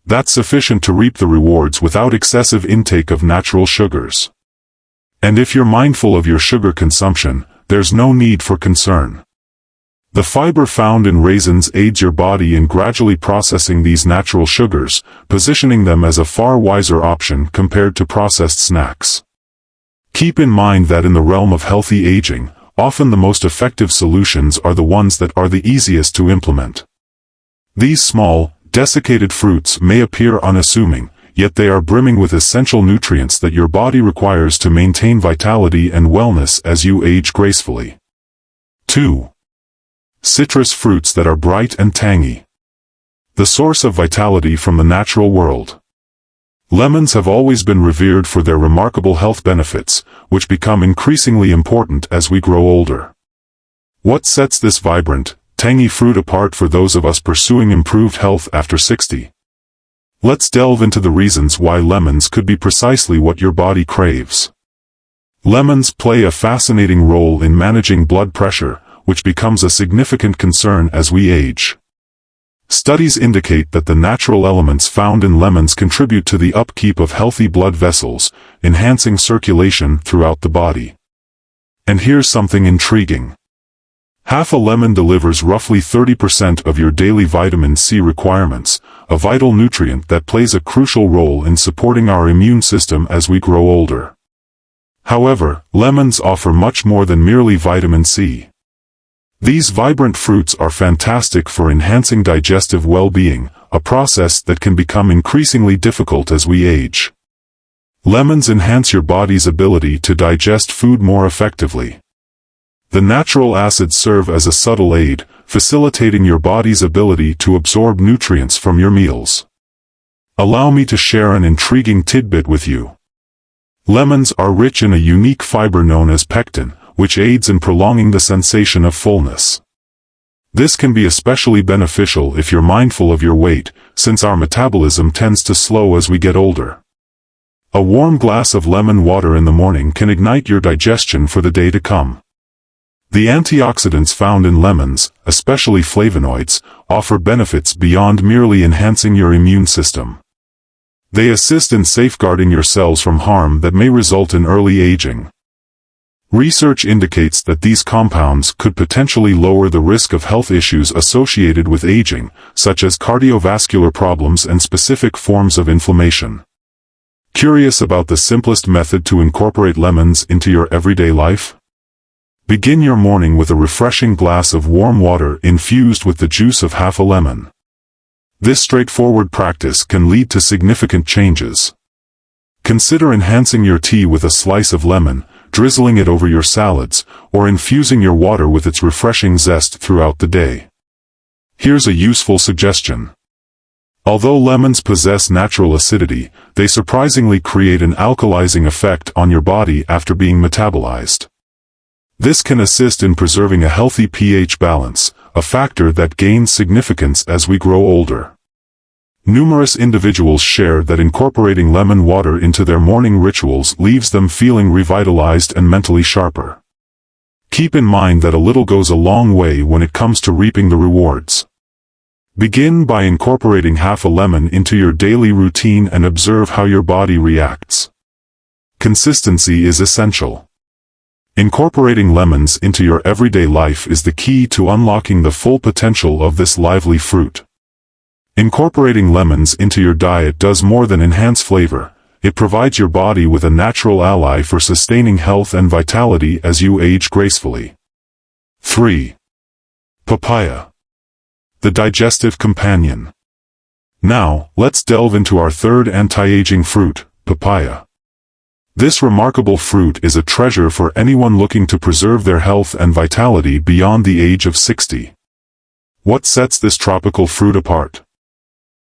That's sufficient to reap the rewards without excessive intake of natural sugars. And if you're mindful of your sugar consumption, there's no need for concern. The fiber found in raisins aids your body in gradually processing these natural sugars, positioning them as a far wiser option compared to processed snacks. Keep in mind that in the realm of healthy aging, often the most effective solutions are the ones that are the easiest to implement. These small, desiccated fruits may appear unassuming, yet they are brimming with essential nutrients that your body requires to maintain vitality and wellness as you age gracefully. 2. Citrus fruits that are bright and tangy. The source of vitality from the natural world. Lemons have always been revered for their remarkable health benefits, which become increasingly important as we grow older. What sets this vibrant, tangy fruit apart for those of us pursuing improved health after 60? Let's delve into the reasons why lemons could be precisely what your body craves. Lemons play a fascinating role in managing blood pressure, which becomes a significant concern as we age. Studies indicate that the natural elements found in lemons contribute to the upkeep of healthy blood vessels, enhancing circulation throughout the body. And here's something intriguing. Half a lemon delivers roughly 30% of your daily vitamin C requirements, a vital nutrient that plays a crucial role in supporting our immune system as we grow older. However, lemons offer much more than merely vitamin C. These vibrant fruits are fantastic for enhancing digestive well-being, a process that can become increasingly difficult as we age. Lemons enhance your body's ability to digest food more effectively. The natural acids serve as a subtle aid, facilitating your body's ability to absorb nutrients from your meals. Allow me to share an intriguing tidbit with you. Lemons are rich in a unique fiber known as pectin, which aids in prolonging the sensation of fullness. This can be especially beneficial if you're mindful of your weight, since our metabolism tends to slow as we get older. A warm glass of lemon water in the morning can ignite your digestion for the day to come. The antioxidants found in lemons, especially flavonoids, offer benefits beyond merely enhancing your immune system. They assist in safeguarding your cells from harm that may result in early aging. Research indicates that these compounds could potentially lower the risk of health issues associated with aging, such as cardiovascular problems and specific forms of inflammation. Curious about the simplest method to incorporate lemons into your everyday life? Begin your morning with a refreshing glass of warm water infused with the juice of half a lemon. This straightforward practice can lead to significant changes. Consider enhancing your tea with a slice of lemon, drizzling it over your salads, or infusing your water with its refreshing zest throughout the day. Here's a useful suggestion. Although lemons possess natural acidity, they surprisingly create an alkalizing effect on your body after being metabolized. This can assist in preserving a healthy pH balance, a factor that gains significance as we grow older. Numerous individuals share that incorporating lemon water into their morning rituals leaves them feeling revitalized and mentally sharper. Keep in mind that a little goes a long way when it comes to reaping the rewards. Begin by incorporating half a lemon into your daily routine and observe how your body reacts. Consistency is essential. Incorporating lemons into your everyday life is the key to unlocking the full potential of this lively fruit. Incorporating lemons into your diet does more than enhance flavor. It provides your body with a natural ally for sustaining health and vitality as you age gracefully. 3. Papaya. The digestive companion. Now, let's delve into our third anti-aging fruit, papaya. This remarkable fruit is a treasure for anyone looking to preserve their health and vitality beyond the age of 60. What sets this tropical fruit apart?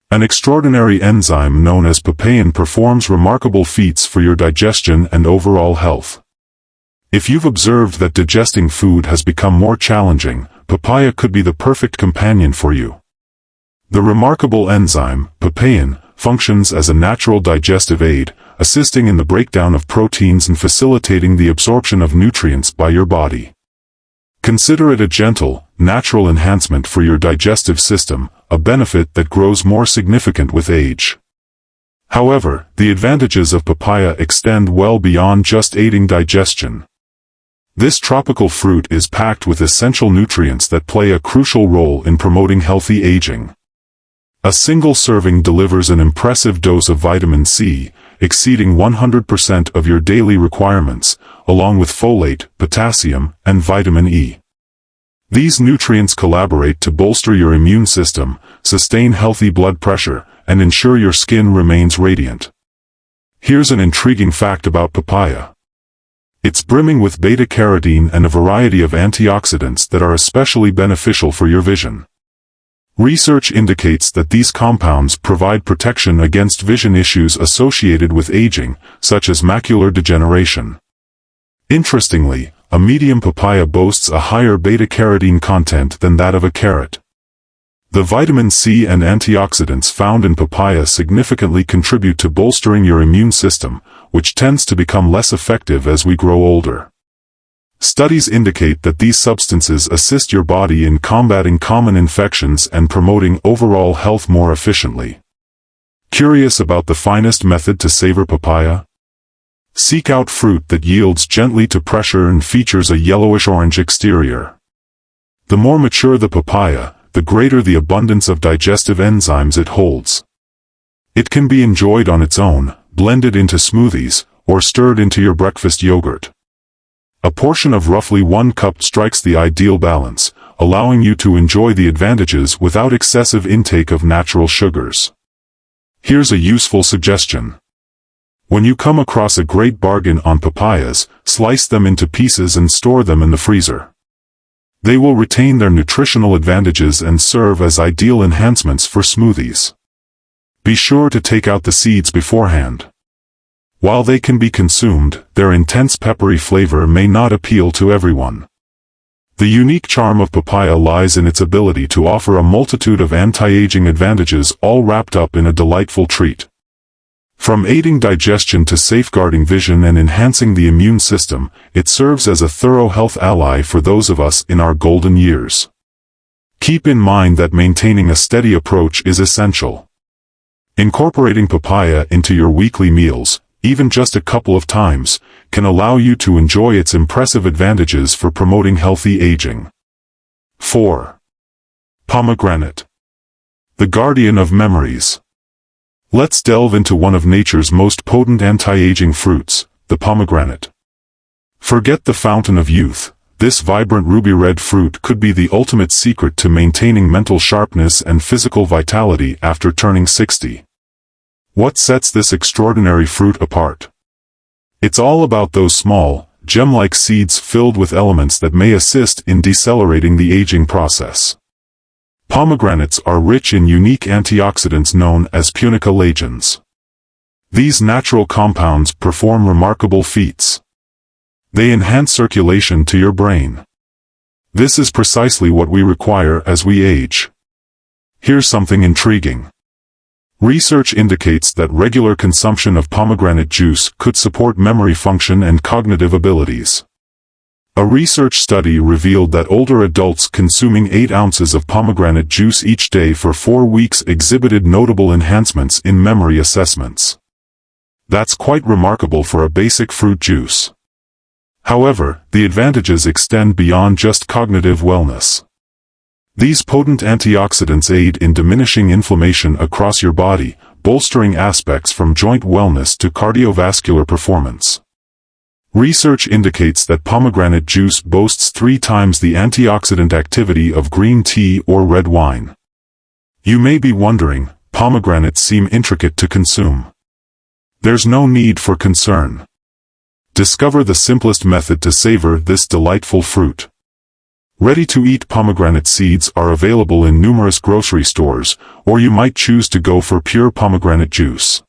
An extraordinary enzyme known as papain performs remarkable feats for your digestion and overall health. If you've observed that digesting food has become more challenging, papaya could be the perfect companion for you. The remarkable enzyme, papain, functions as a natural digestive aid, assisting in the breakdown of proteins and facilitating the absorption of nutrients by your body. Consider it a gentle, natural enhancement for your digestive system, a benefit that grows more significant with age. However, the advantages of papaya extend well beyond just aiding digestion. This tropical fruit is packed with essential nutrients that play a crucial role in promoting healthy aging. A single serving delivers an impressive dose of vitamin C, exceeding 100% of your daily requirements, along with folate, potassium, and vitamin E. These nutrients collaborate to bolster your immune system, sustain healthy blood pressure, and ensure your skin remains radiant. Here's an intriguing fact about papaya. It's brimming with beta-carotene and a variety of antioxidants that are especially beneficial for your vision. Research indicates that these compounds provide protection against vision issues associated with aging, such as macular degeneration. Interestingly, a medium papaya boasts a higher beta-carotene content than that of a carrot. The vitamin C and antioxidants found in papaya significantly contribute to bolstering your immune system, which tends to become less effective as we grow older. Studies indicate that these substances assist your body in combating common infections and promoting overall health more efficiently. Curious about the finest method to savor papaya? Seek out fruit that yields gently to pressure and features a yellowish-orange exterior. The more mature the papaya, the greater the abundance of digestive enzymes it holds. It can be enjoyed on its own, blended into smoothies, or stirred into your breakfast yogurt. A portion of roughly 1 cup strikes the ideal balance, allowing you to enjoy the advantages without excessive intake of natural sugars. Here's a useful suggestion. When you come across a great bargain on papayas, slice them into pieces and store them in the freezer. They will retain their nutritional advantages and serve as ideal enhancements for smoothies. Be sure to take out the seeds beforehand. While they can be consumed, their intense peppery flavor may not appeal to everyone. The unique charm of papaya lies in its ability to offer a multitude of anti-aging advantages all wrapped up in a delightful treat. From aiding digestion to safeguarding vision and enhancing the immune system, it serves as a thorough health ally for those of us in our golden years. Keep in mind that maintaining a steady approach is essential. Incorporating papaya into your weekly meals, even just a couple of times, can allow you to enjoy its impressive advantages for promoting healthy aging. 4. Pomegranate. The guardian of memories. Let's delve into one of nature's most potent anti-aging fruits, the pomegranate. Forget the fountain of youth. This vibrant ruby-red fruit could be the ultimate secret to maintaining mental sharpness and physical vitality after turning 60. What sets this extraordinary fruit apart? It's all about those small, gem-like seeds filled with elements that may assist in decelerating the aging process. Pomegranates are rich in unique antioxidants known as punicalagens. These natural compounds perform remarkable feats. They enhance circulation to your brain. This is precisely what we require as we age. Here's something intriguing. Research indicates that regular consumption of pomegranate juice could support memory function and cognitive abilities. A research study revealed that older adults consuming 8 ounces of pomegranate juice each day for 4 weeks exhibited notable enhancements in memory assessments. That's quite remarkable for a basic fruit juice. However, the advantages extend beyond just cognitive wellness. These potent antioxidants aid in diminishing inflammation across your body, bolstering aspects from joint wellness to cardiovascular performance. Research indicates that pomegranate juice boasts 3 times the antioxidant activity of green tea or red wine. You may be wondering, pomegranates seem intricate to consume. There's no need for concern. Discover the simplest method to savor this delightful fruit. Ready-to-eat pomegranate seeds are available in numerous grocery stores, or you might choose to go for pure pomegranate juice.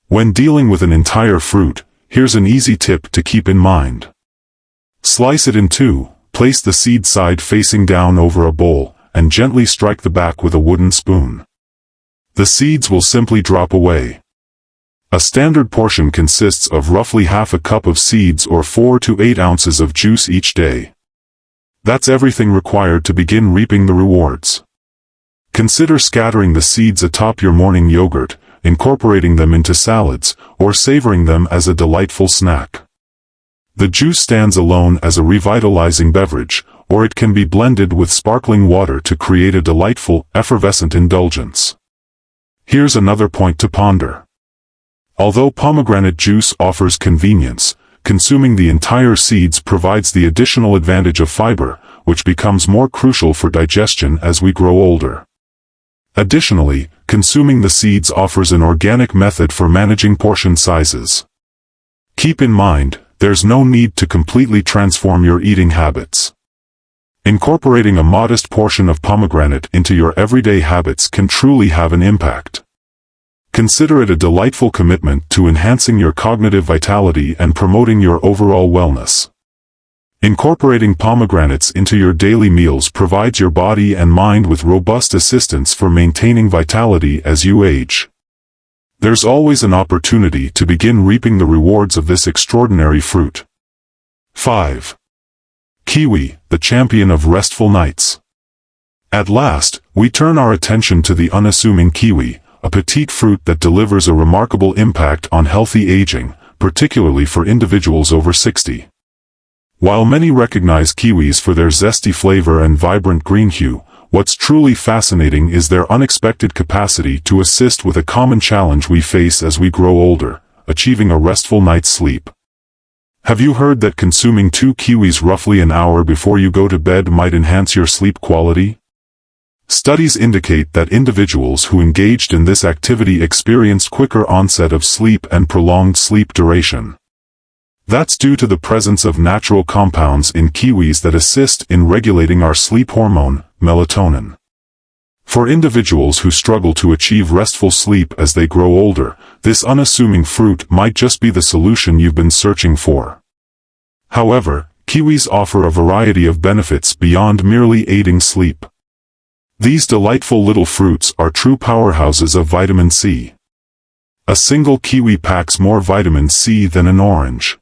When dealing with an entire fruit, here's an easy tip to keep in mind. Slice it in 2, place the seed side facing down over a bowl, and gently strike the back with a wooden spoon. The seeds will simply drop away. A standard portion consists of roughly half a cup of seeds or 4 to 8 ounces of juice each day. That's everything required to begin reaping the rewards. Consider scattering the seeds atop your morning yogurt, incorporating them into salads, or savoring them as a delightful snack. The juice stands alone as a revitalizing beverage, or it can be blended with sparkling water to create a delightful, effervescent indulgence. Here's another point to ponder. Although pomegranate juice offers convenience, consuming the entire seeds provides the additional advantage of fiber, which becomes more crucial for digestion as we grow older. Additionally, consuming the seeds offers an organic method for managing portion sizes. Keep in mind, there's no need to completely transform your eating habits. Incorporating a modest portion of pomegranate into your everyday habits can truly have an impact. Consider it a delightful commitment to enhancing your cognitive vitality and promoting your overall wellness. Incorporating pomegranates into your daily meals provides your body and mind with robust assistance for maintaining vitality as you age. There's always an opportunity to begin reaping the rewards of this extraordinary fruit. 5. Kiwi, the champion of restful nights. At last, we turn our attention to the unassuming kiwi, a petite fruit that delivers a remarkable impact on healthy aging, particularly for individuals over 60. While many recognize kiwis for their zesty flavor and vibrant green hue, what's truly fascinating is their unexpected capacity to assist with a common challenge we face as we grow older, achieving a restful night's sleep. Have you heard that consuming 2 kiwis roughly an hour before you go to bed might enhance your sleep quality? Studies indicate that individuals who engaged in this activity experienced quicker onset of sleep and prolonged sleep duration. That's due to the presence of natural compounds in kiwis that assist in regulating our sleep hormone, melatonin. For individuals who struggle to achieve restful sleep as they grow older, this unassuming fruit might just be the solution you've been searching for. However, kiwis offer a variety of benefits beyond merely aiding sleep. These delightful little fruits are true powerhouses of vitamin C. A single kiwi packs more vitamin C than an orange.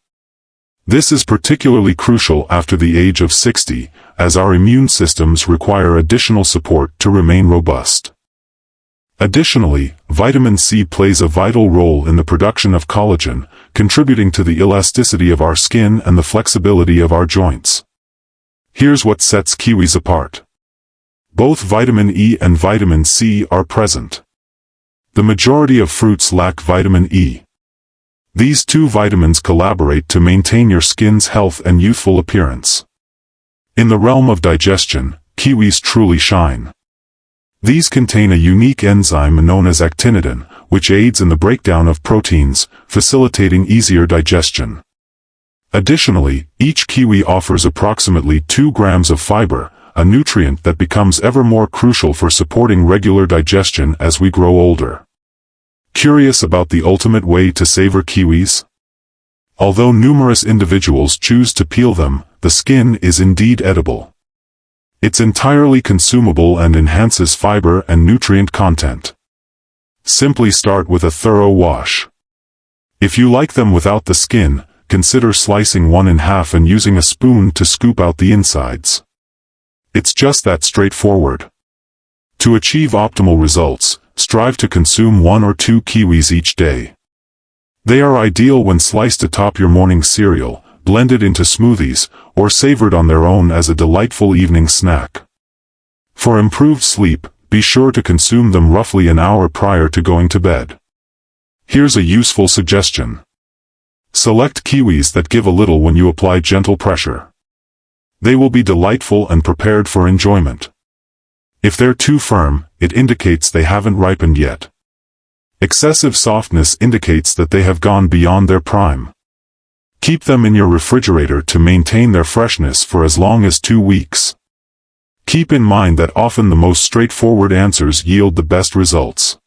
This is particularly crucial after the age of 60, as our immune systems require additional support to remain robust. Additionally, vitamin C plays a vital role in the production of collagen, contributing to the elasticity of our skin and the flexibility of our joints. Here's what sets kiwis apart. Both vitamin E and vitamin C are present. The majority of fruits lack vitamin E. These 2 vitamins collaborate to maintain your skin's health and youthful appearance. In the realm of digestion, kiwis truly shine. These contain a unique enzyme known as actinidin, which aids in the breakdown of proteins, facilitating easier digestion. Additionally, each kiwi offers approximately 2 grams of fiber, a nutrient that becomes ever more crucial for supporting regular digestion as we grow older. Curious about the ultimate way to savor kiwis? Although numerous individuals choose to peel them, the skin is indeed edible. It's entirely consumable and enhances fiber and nutrient content. Simply start with a thorough wash. If you like them without the skin, consider slicing one in half and using a spoon to scoop out the insides. It's just that straightforward. To achieve optimal results, strive to consume 1 or 2 kiwis each day. They are ideal when sliced atop your morning cereal, blended into smoothies, or savored on their own as a delightful evening snack. For improved sleep, be sure to consume them roughly an hour prior to going to bed. Here's a useful suggestion. Select kiwis that give a little when you apply gentle pressure. They will be delightful and prepared for enjoyment. If they're too firm, it indicates they haven't ripened yet. Excessive softness indicates that they have gone beyond their prime. Keep them in your refrigerator to maintain their freshness for as long as 2 weeks. Keep in mind that often the most straightforward answers yield the best results.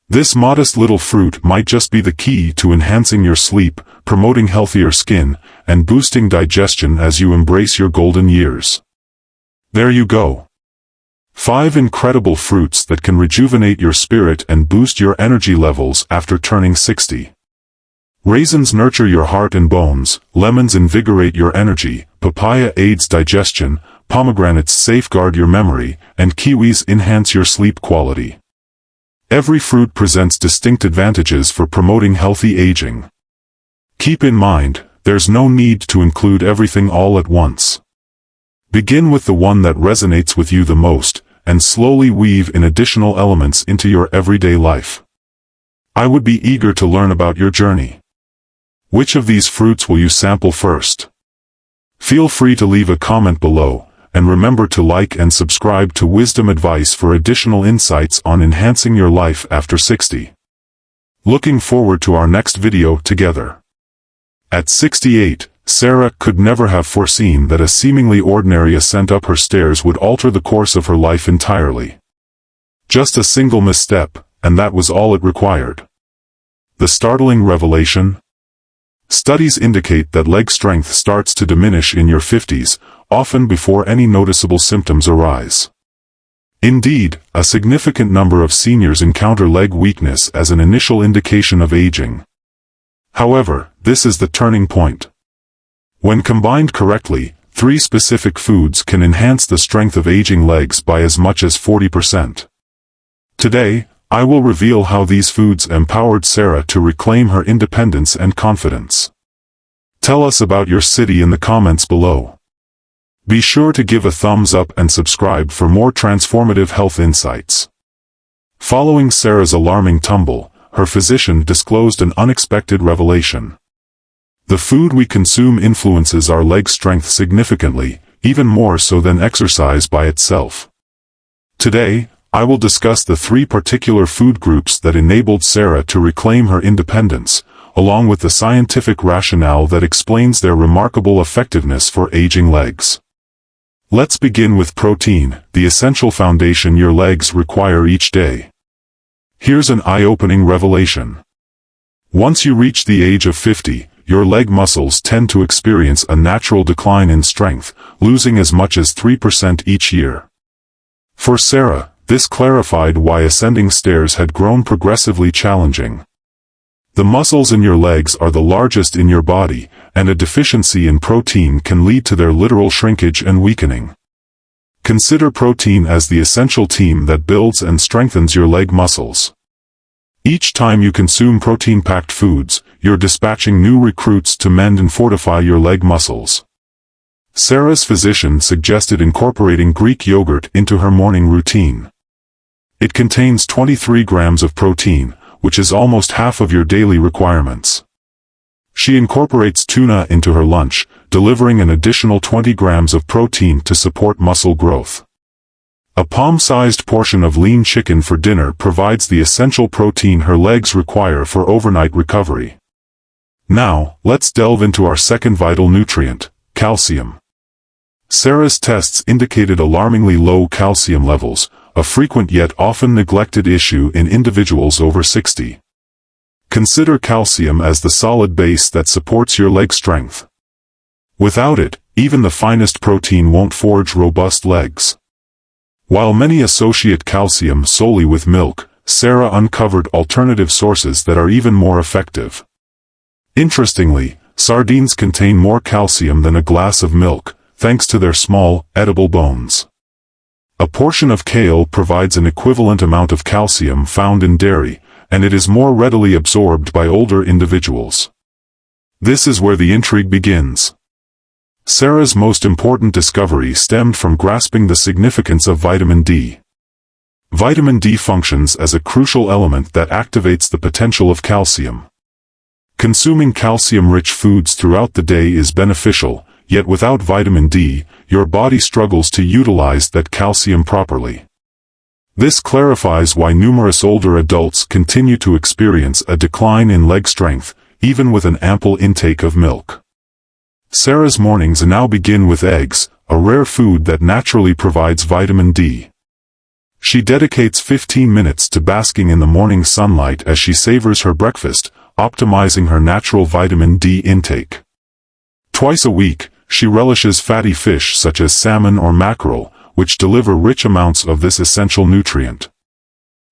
This modest little fruit might just be the key to enhancing your sleep, promoting healthier skin, and boosting digestion as you embrace your golden years. There you go. 5 incredible fruits that can rejuvenate your spirit and boost your energy levels after turning 60. Raisins nurture your heart and bones, lemons invigorate your energy, papaya aids digestion, pomegranates safeguard your memory, and kiwis enhance your sleep quality. Every fruit presents distinct advantages for promoting healthy aging. Keep in mind, there's no need to include everything all at once. Begin with the one that resonates with you the most, and slowly weave in additional elements into your everyday life. I would be eager to learn about your journey. Which of these fruits will you sample first? Feel free to leave a comment below, and remember to like and subscribe to Wisdom Advice for additional insights on enhancing your life after 60. Looking forward to our next video together. At 68, Sarah could never have foreseen that a seemingly ordinary ascent up her stairs would alter the course of her life entirely. Just a single misstep, and that was all it required. The startling revelation? Studies indicate that leg strength starts to diminish in your 50s, often before any noticeable symptoms arise. Indeed, a significant number of seniors encounter leg weakness as an initial indication of aging. However, this is the turning point. When combined correctly, 3 specific foods can enhance the strength of aging legs by as much as 40%. Today, I will reveal how these foods empowered Sarah to reclaim her independence and confidence. Tell us about your city in the comments below. Be sure to give a thumbs up and subscribe for more transformative health insights. Following Sarah's alarming tumble, her physician disclosed an unexpected revelation. The food we consume influences our leg strength significantly, even more so than exercise by itself. Today, I will discuss the 3 particular food groups that enabled Sarah to reclaim her independence, along with the scientific rationale that explains their remarkable effectiveness for aging legs. Let's begin with protein, the essential foundation your legs require each day. Here's an eye-opening revelation. Once you reach the age of 50, your leg muscles tend to experience a natural decline in strength, losing as much as 3% each year. For Sarah, this clarified why ascending stairs had grown progressively challenging. The muscles in your legs are the largest in your body, and a deficiency in protein can lead to their literal shrinkage and weakening. Consider protein as the essential team that builds and strengthens your leg muscles. Each time you consume protein-packed foods, you're dispatching new recruits to mend and fortify your leg muscles. Sarah's physician suggested incorporating Greek yogurt into her morning routine. It contains 23 grams of protein, which is almost half of your daily requirements. She incorporates tuna into her lunch, delivering an additional 20 grams of protein to support muscle growth. A palm-sized portion of lean chicken for dinner provides the essential protein her legs require for overnight recovery. Now, let's delve into our second vital nutrient, calcium. Sarah's tests indicated alarmingly low calcium levels, a frequent yet often neglected issue in individuals over 60. Consider calcium as the solid base that supports your leg strength. Without it, even the finest protein won't forge robust legs. While many associate calcium solely with milk, Sarah uncovered alternative sources that are even more effective. Interestingly, sardines contain more calcium than a glass of milk, thanks to their small, edible bones. A portion of kale provides an equivalent amount of calcium found in dairy, and it is more readily absorbed by older individuals. This is where the intrigue begins. Sarah's most important discovery stemmed from grasping the significance of vitamin D. Vitamin D functions as a crucial element that activates the potential of calcium. Consuming calcium-rich foods throughout the day is beneficial, yet without vitamin D, your body struggles to utilize that calcium properly. This clarifies why numerous older adults continue to experience a decline in leg strength, even with an ample intake of milk. Sarah's mornings now begin with eggs, a rare food that naturally provides vitamin D. She dedicates 15 minutes to basking in the morning sunlight as she savors her breakfast, optimizing her natural vitamin D intake. Twice a week, she relishes fatty fish such as salmon or mackerel, which deliver rich amounts of this essential nutrient.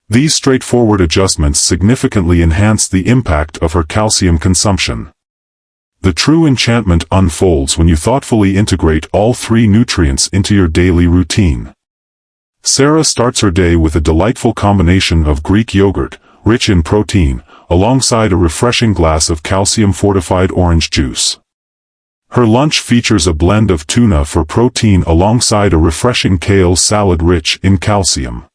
These straightforward adjustments significantly enhance the impact of her calcium consumption. The true enchantment unfolds when you thoughtfully integrate all three nutrients into your daily routine. Sarah starts her day with a delightful combination of Greek yogurt, rich in protein, alongside a refreshing glass of calcium-fortified orange juice. Her lunch features a blend of tuna for protein alongside a refreshing kale salad rich in calcium.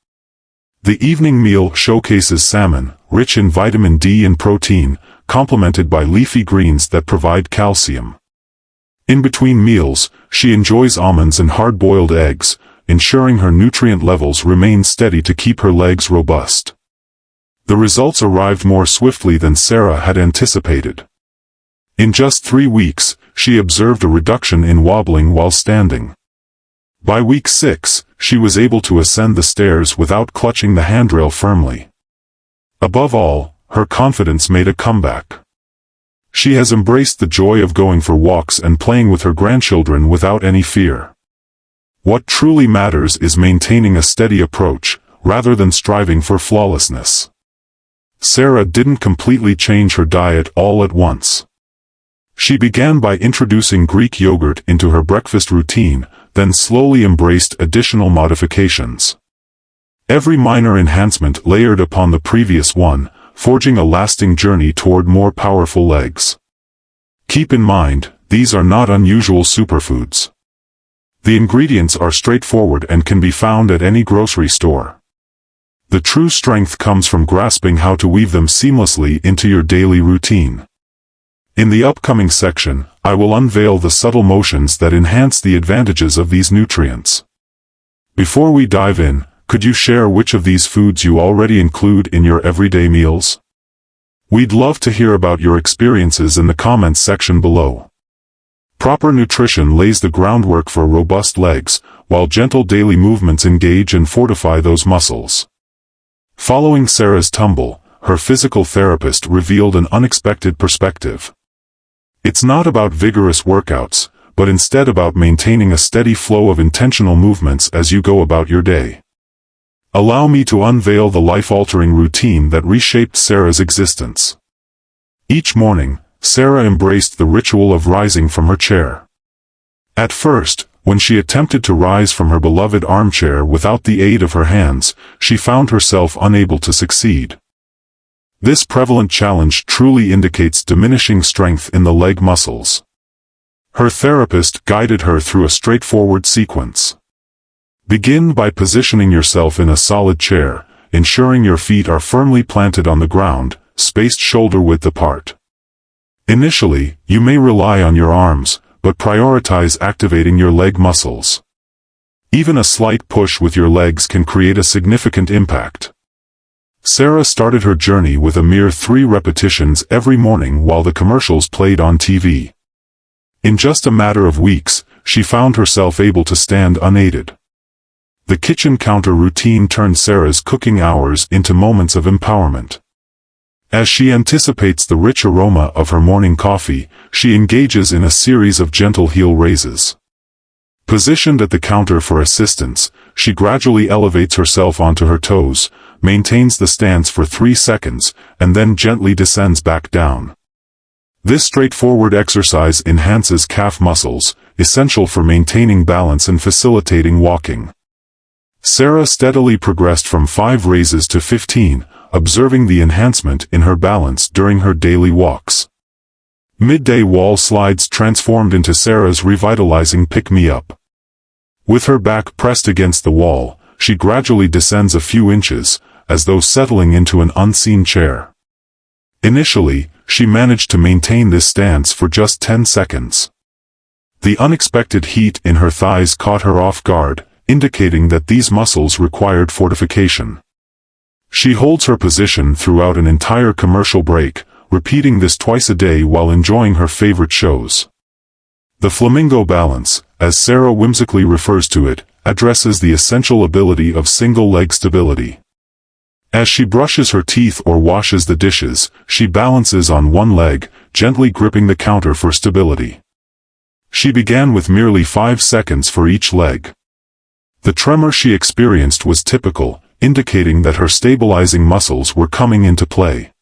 The evening meal showcases salmon, rich in vitamin D and protein, complemented by leafy greens that provide calcium. In between meals, she enjoys almonds and hard-boiled eggs, ensuring her nutrient levels remain steady to keep her legs robust. The results arrived more swiftly than Sarah had anticipated. In just 3 weeks, she observed a reduction in wobbling while standing. By week 6, she was able to ascend the stairs without clutching the handrail firmly. Above all, her confidence made a comeback. She has embraced the joy of going for walks and playing with her grandchildren without any fear. What truly matters is maintaining a steady approach, rather than striving for flawlessness. Sarah didn't completely change her diet all at once. She began by introducing Greek yogurt into her breakfast routine, then slowly embraced additional modifications. Every minor enhancement layered upon the previous one, forging a lasting journey toward more powerful legs. Keep in mind, these are not unusual superfoods. The ingredients are straightforward and can be found at any grocery store. The true strength comes from grasping how to weave them seamlessly into your daily routine. In the upcoming section, I will unveil the subtle motions that enhance the advantages of these nutrients. Before we dive in, could you share which of these foods you already include in your everyday meals? We'd love to hear about your experiences in the comments section below. Proper nutrition lays the groundwork for robust legs, while gentle daily movements engage and fortify those muscles. Following Sarah's tumble, her physical therapist revealed an unexpected perspective. It's not about vigorous workouts, but instead about maintaining a steady flow of intentional movements as you go about your day. Allow me to unveil the life-altering routine that reshaped Sarah's existence. Each morning, Sarah embraced the ritual of rising from her chair. At first, when she attempted to rise from her beloved armchair without the aid of her hands, she found herself unable to succeed. This prevalent challenge truly indicates diminishing strength in the leg muscles. Her therapist guided her through a straightforward sequence. Begin by positioning yourself in a solid chair, ensuring your feet are firmly planted on the ground, spaced shoulder-width apart. Initially, you may rely on your arms, but prioritize activating your leg muscles. Even a slight push with your legs can create a significant impact. Sarah started her journey with a mere 3 repetitions every morning while the commercials played on TV. In just a matter of weeks, she found herself able to stand unaided. The kitchen counter routine turned Sarah's cooking hours into moments of empowerment. As she anticipates the rich aroma of her morning coffee, she engages in a series of gentle heel raises. Positioned at the counter for assistance, she gradually elevates herself onto her toes, maintains the stance for 3 seconds, and then gently descends back down. This straightforward exercise enhances calf muscles, essential for maintaining balance and facilitating walking. Sarah steadily progressed from 5 raises to 15, observing the enhancement in her balance during her daily walks. Midday wall slides transformed into Sarah's revitalizing pick-me-up. With her back pressed against the wall, she gradually descends a few inches, as though settling into an unseen chair. Initially, she managed to maintain this stance for just 10 seconds. The unexpected heat in her thighs caught her off guard, indicating that these muscles required fortification. She holds her position throughout an entire commercial break, repeating this twice a day while enjoying her favorite shows. The flamingo balance, as Sarah whimsically refers to it, addresses the essential ability of single-leg stability. As she brushes her teeth or washes the dishes, she balances on one leg, gently gripping the counter for stability. She began with merely 5 seconds for each leg. The tremor she experienced was typical, indicating that her stabilizing muscles were coming into play.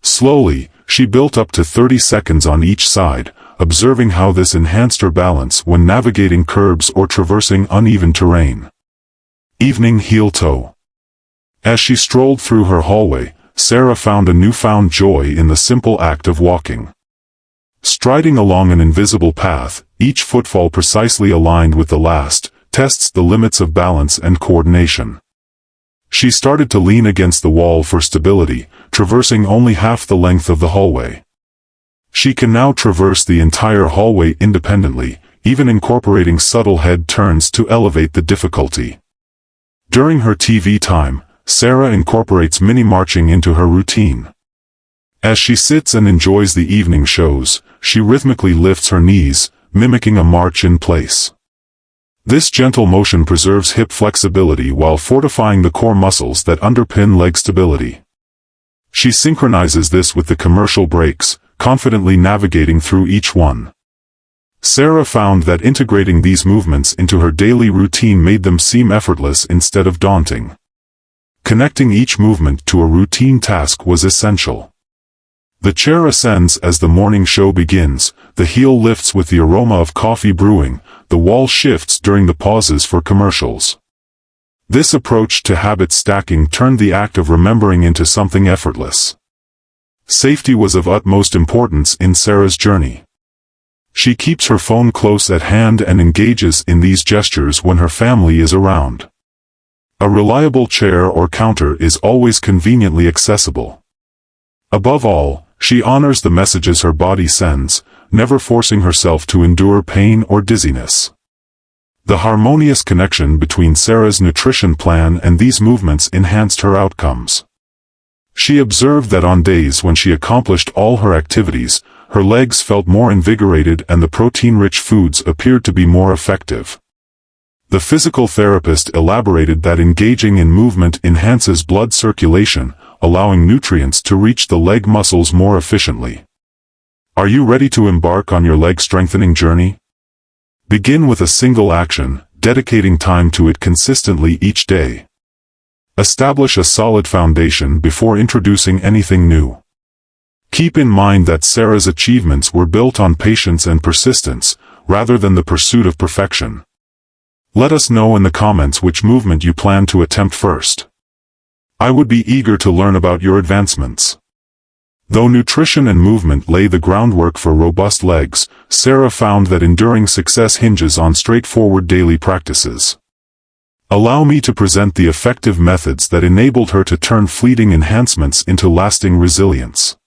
Slowly, she built up to 30 seconds on each side, observing how this enhanced her balance when navigating curbs or traversing uneven terrain. Evening heel-toe. As she strolled through her hallway, Sarah found a newfound joy in the simple act of walking. Striding along an invisible path, each footfall precisely aligned with the last, tests the limits of balance and coordination. She started to lean against the wall for stability, traversing only half the length of the hallway. She can now traverse the entire hallway independently, even incorporating subtle head turns to elevate the difficulty. During her TV time, Sarah incorporates mini-marching into her routine. As she sits and enjoys the evening shows, she rhythmically lifts her knees, mimicking a march in place. This gentle motion preserves hip flexibility while fortifying the core muscles that underpin leg stability. She synchronizes this with the commercial breaks, confidently navigating through each one. Sarah found that integrating these movements into her daily routine made them seem effortless instead of daunting. Connecting each movement to a routine task was essential. The chair ascends as the morning show begins, the heel lifts with the aroma of coffee brewing, the wall shifts during the pauses for commercials. This approach to habit stacking turned the act of remembering into something effortless. Safety was of utmost importance in Sarah's journey. She keeps her phone close at hand and engages in these gestures when her family is around. A reliable chair or counter is always conveniently accessible. Above all, she honors the messages her body sends, never forcing herself to endure pain or dizziness. The harmonious connection between Sarah's nutrition plan and these movements enhanced her outcomes. She observed that on days when she accomplished all her activities, her legs felt more invigorated and the protein-rich foods appeared to be more effective. The physical therapist elaborated that engaging in movement enhances blood circulation, allowing nutrients to reach the leg muscles more efficiently. Are you ready to embark on your leg strengthening journey? Begin with a single action, dedicating time to it consistently each day. Establish a solid foundation before introducing anything new. Keep in mind that Sarah's achievements were built on patience and persistence, rather than the pursuit of perfection. Let us know in the comments which movement you plan to attempt first. I would be eager to learn about your advancements. Though nutrition and movement lay the groundwork for robust legs, Sarah found that enduring success hinges on straightforward daily practices. Allow me to present the effective methods that enabled her to turn fleeting enhancements into lasting resilience.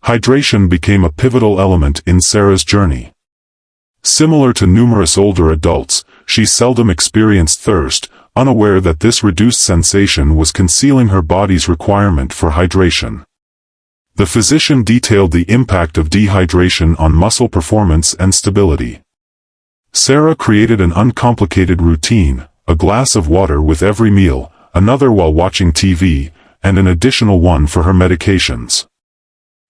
Hydration became a pivotal element in Sarah's journey. Similar to numerous older adults, she seldom experienced thirst, unaware that this reduced sensation was concealing her body's requirement for hydration. The physician detailed the impact of dehydration on muscle performance and stability. Sarah created an uncomplicated routine, a glass of water with every meal, another while watching TV, and an additional one for her medications.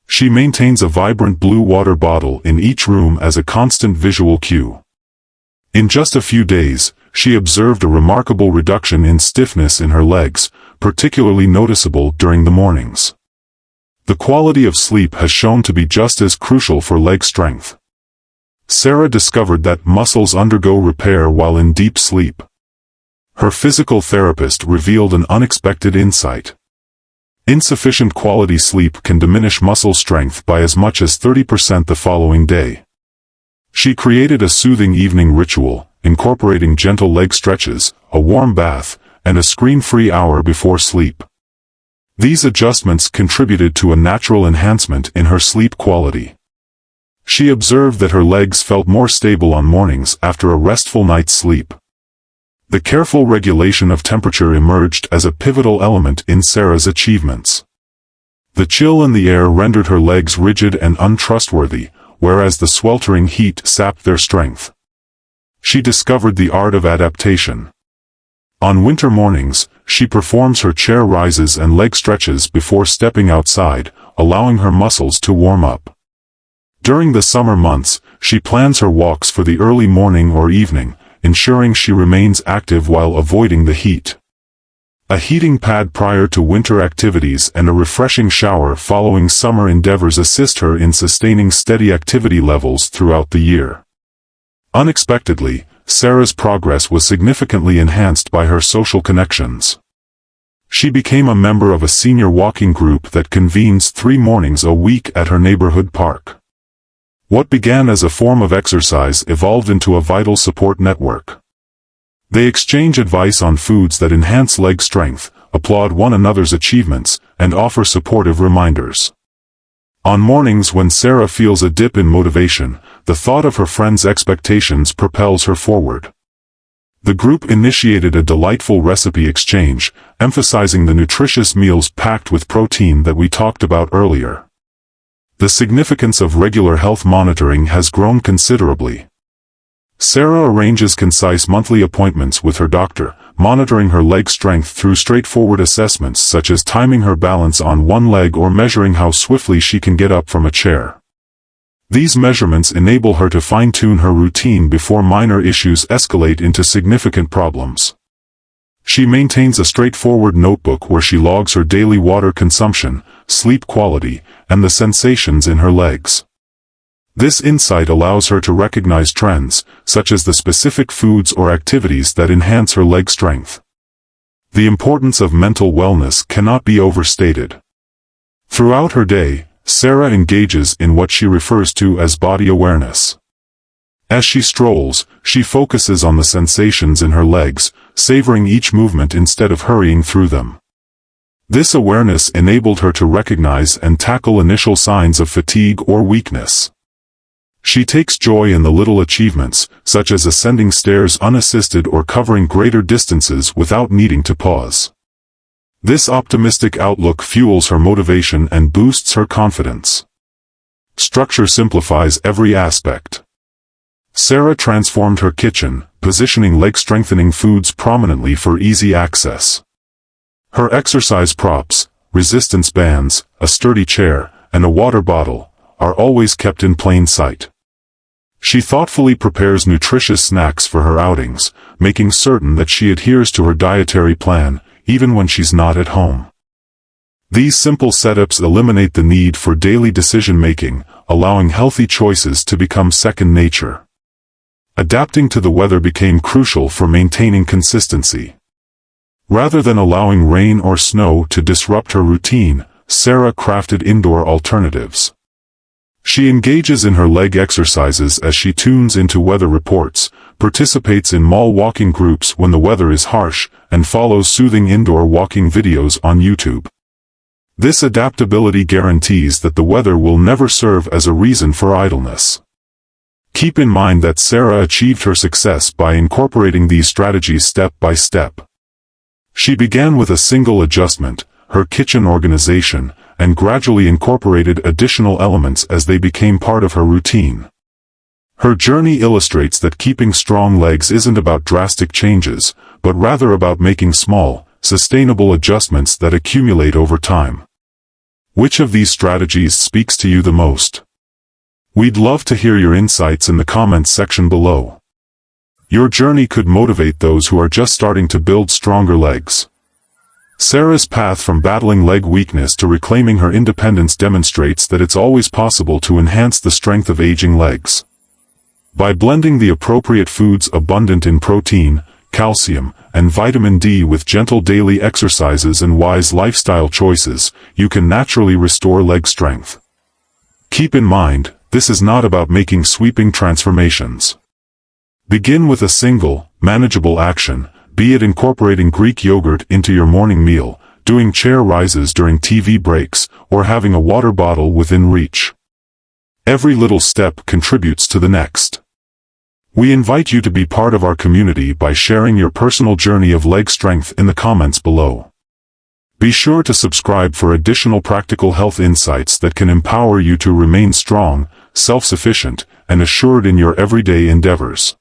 She maintains a vibrant blue water bottle in each room as a constant visual cue. In just a few days, she observed a remarkable reduction in stiffness in her legs, particularly noticeable during the mornings. The quality of sleep has shown to be just as crucial for leg strength. Sarah discovered that muscles undergo repair while in deep sleep. Her physical therapist revealed an unexpected insight. Insufficient quality sleep can diminish muscle strength by as much as 30% the following day. She created a soothing evening ritual, incorporating gentle leg stretches, a warm bath, and a screen-free hour before sleep. These adjustments contributed to a natural enhancement in her sleep quality. She observed that her legs felt more stable on mornings after a restful night's sleep. The careful regulation of temperature emerged as a pivotal element in Sarah's achievements. The chill in the air rendered her legs rigid and untrustworthy, whereas the sweltering heat sapped their strength. She discovered the art of adaptation. On winter mornings, she performs her chair rises and leg stretches before stepping outside, allowing her muscles to warm up. During the summer months, she plans her walks for the early morning or evening, ensuring she remains active while avoiding the heat. A heating pad prior to winter activities and a refreshing shower following summer endeavors assist her in sustaining steady activity levels throughout the year. Unexpectedly, Sarah's progress was significantly enhanced by her social connections. She became a member of a senior walking group that convenes 3 mornings a week at her neighborhood park. What began as a form of exercise evolved into a vital support network. They exchange advice on foods that enhance leg strength, applaud one another's achievements, and offer supportive reminders. On mornings when Sarah feels a dip in motivation, the thought of her friends' expectations propels her forward. The group initiated a delightful recipe exchange, emphasizing the nutritious meals packed with protein that we talked about earlier. The significance of regular health monitoring has grown considerably. Sarah arranges concise monthly appointments with her doctor, monitoring her leg strength through straightforward assessments such as timing her balance on one leg or measuring how swiftly she can get up from a chair. These measurements enable her to fine-tune her routine before minor issues escalate into significant problems. She maintains a straightforward notebook where she logs her daily water consumption, sleep quality, and the sensations in her legs. This insight allows her to recognize trends, such as the specific foods or activities that enhance her leg strength. The importance of mental wellness cannot be overstated. Throughout her day, Sarah engages in what she refers to as body awareness. As she strolls, she focuses on the sensations in her legs, savoring each movement instead of hurrying through them. This awareness enabled her to recognize and tackle initial signs of fatigue or weakness. She takes joy in the little achievements, such as ascending stairs unassisted or covering greater distances without needing to pause. This optimistic outlook fuels her motivation and boosts her confidence. Structure simplifies every aspect. Sarah transformed her kitchen, positioning leg-strengthening foods prominently for easy access. Her exercise props, resistance bands, a sturdy chair, and a water bottle, are always kept in plain sight. She thoughtfully prepares nutritious snacks for her outings, making certain that she adheres to her dietary plan, even when she's not at home. These simple setups eliminate the need for daily decision-making, allowing healthy choices to become second nature. Adapting to the weather became crucial for maintaining consistency. Rather than allowing rain or snow to disrupt her routine, Sarah crafted indoor alternatives. She engages in her leg exercises as she tunes into weather reports, participates in mall walking groups when the weather is harsh, and follows soothing indoor walking videos on YouTube. This adaptability guarantees that the weather will never serve as a reason for idleness. Keep in mind that Sarah achieved her success by incorporating these strategies step by step. She began with a single adjustment, her kitchen organization, and gradually incorporated additional elements as they became part of her routine. Her journey illustrates that keeping strong legs isn't about drastic changes, but rather about making small, sustainable adjustments that accumulate over time. Which of these strategies speaks to you the most? We'd love to hear your insights in the comments section below. Your journey could motivate those who are just starting to build stronger legs. Sarah's path from battling leg weakness to reclaiming her independence demonstrates that it's always possible to enhance the strength of aging legs. By blending the appropriate foods abundant in protein, calcium, and vitamin D with gentle daily exercises and wise lifestyle choices, you can naturally restore leg strength. Keep in mind, this is not about making sweeping transformations. Begin with a single, manageable action, be it incorporating Greek yogurt into your morning meal, doing chair rises during TV breaks, or having a water bottle within reach. Every little step contributes to the next. We invite you to be part of our community by sharing your personal journey of leg strength in the comments below. Be sure to subscribe for additional practical health insights that can empower you to remain strong, self-sufficient, and assured in your everyday endeavors.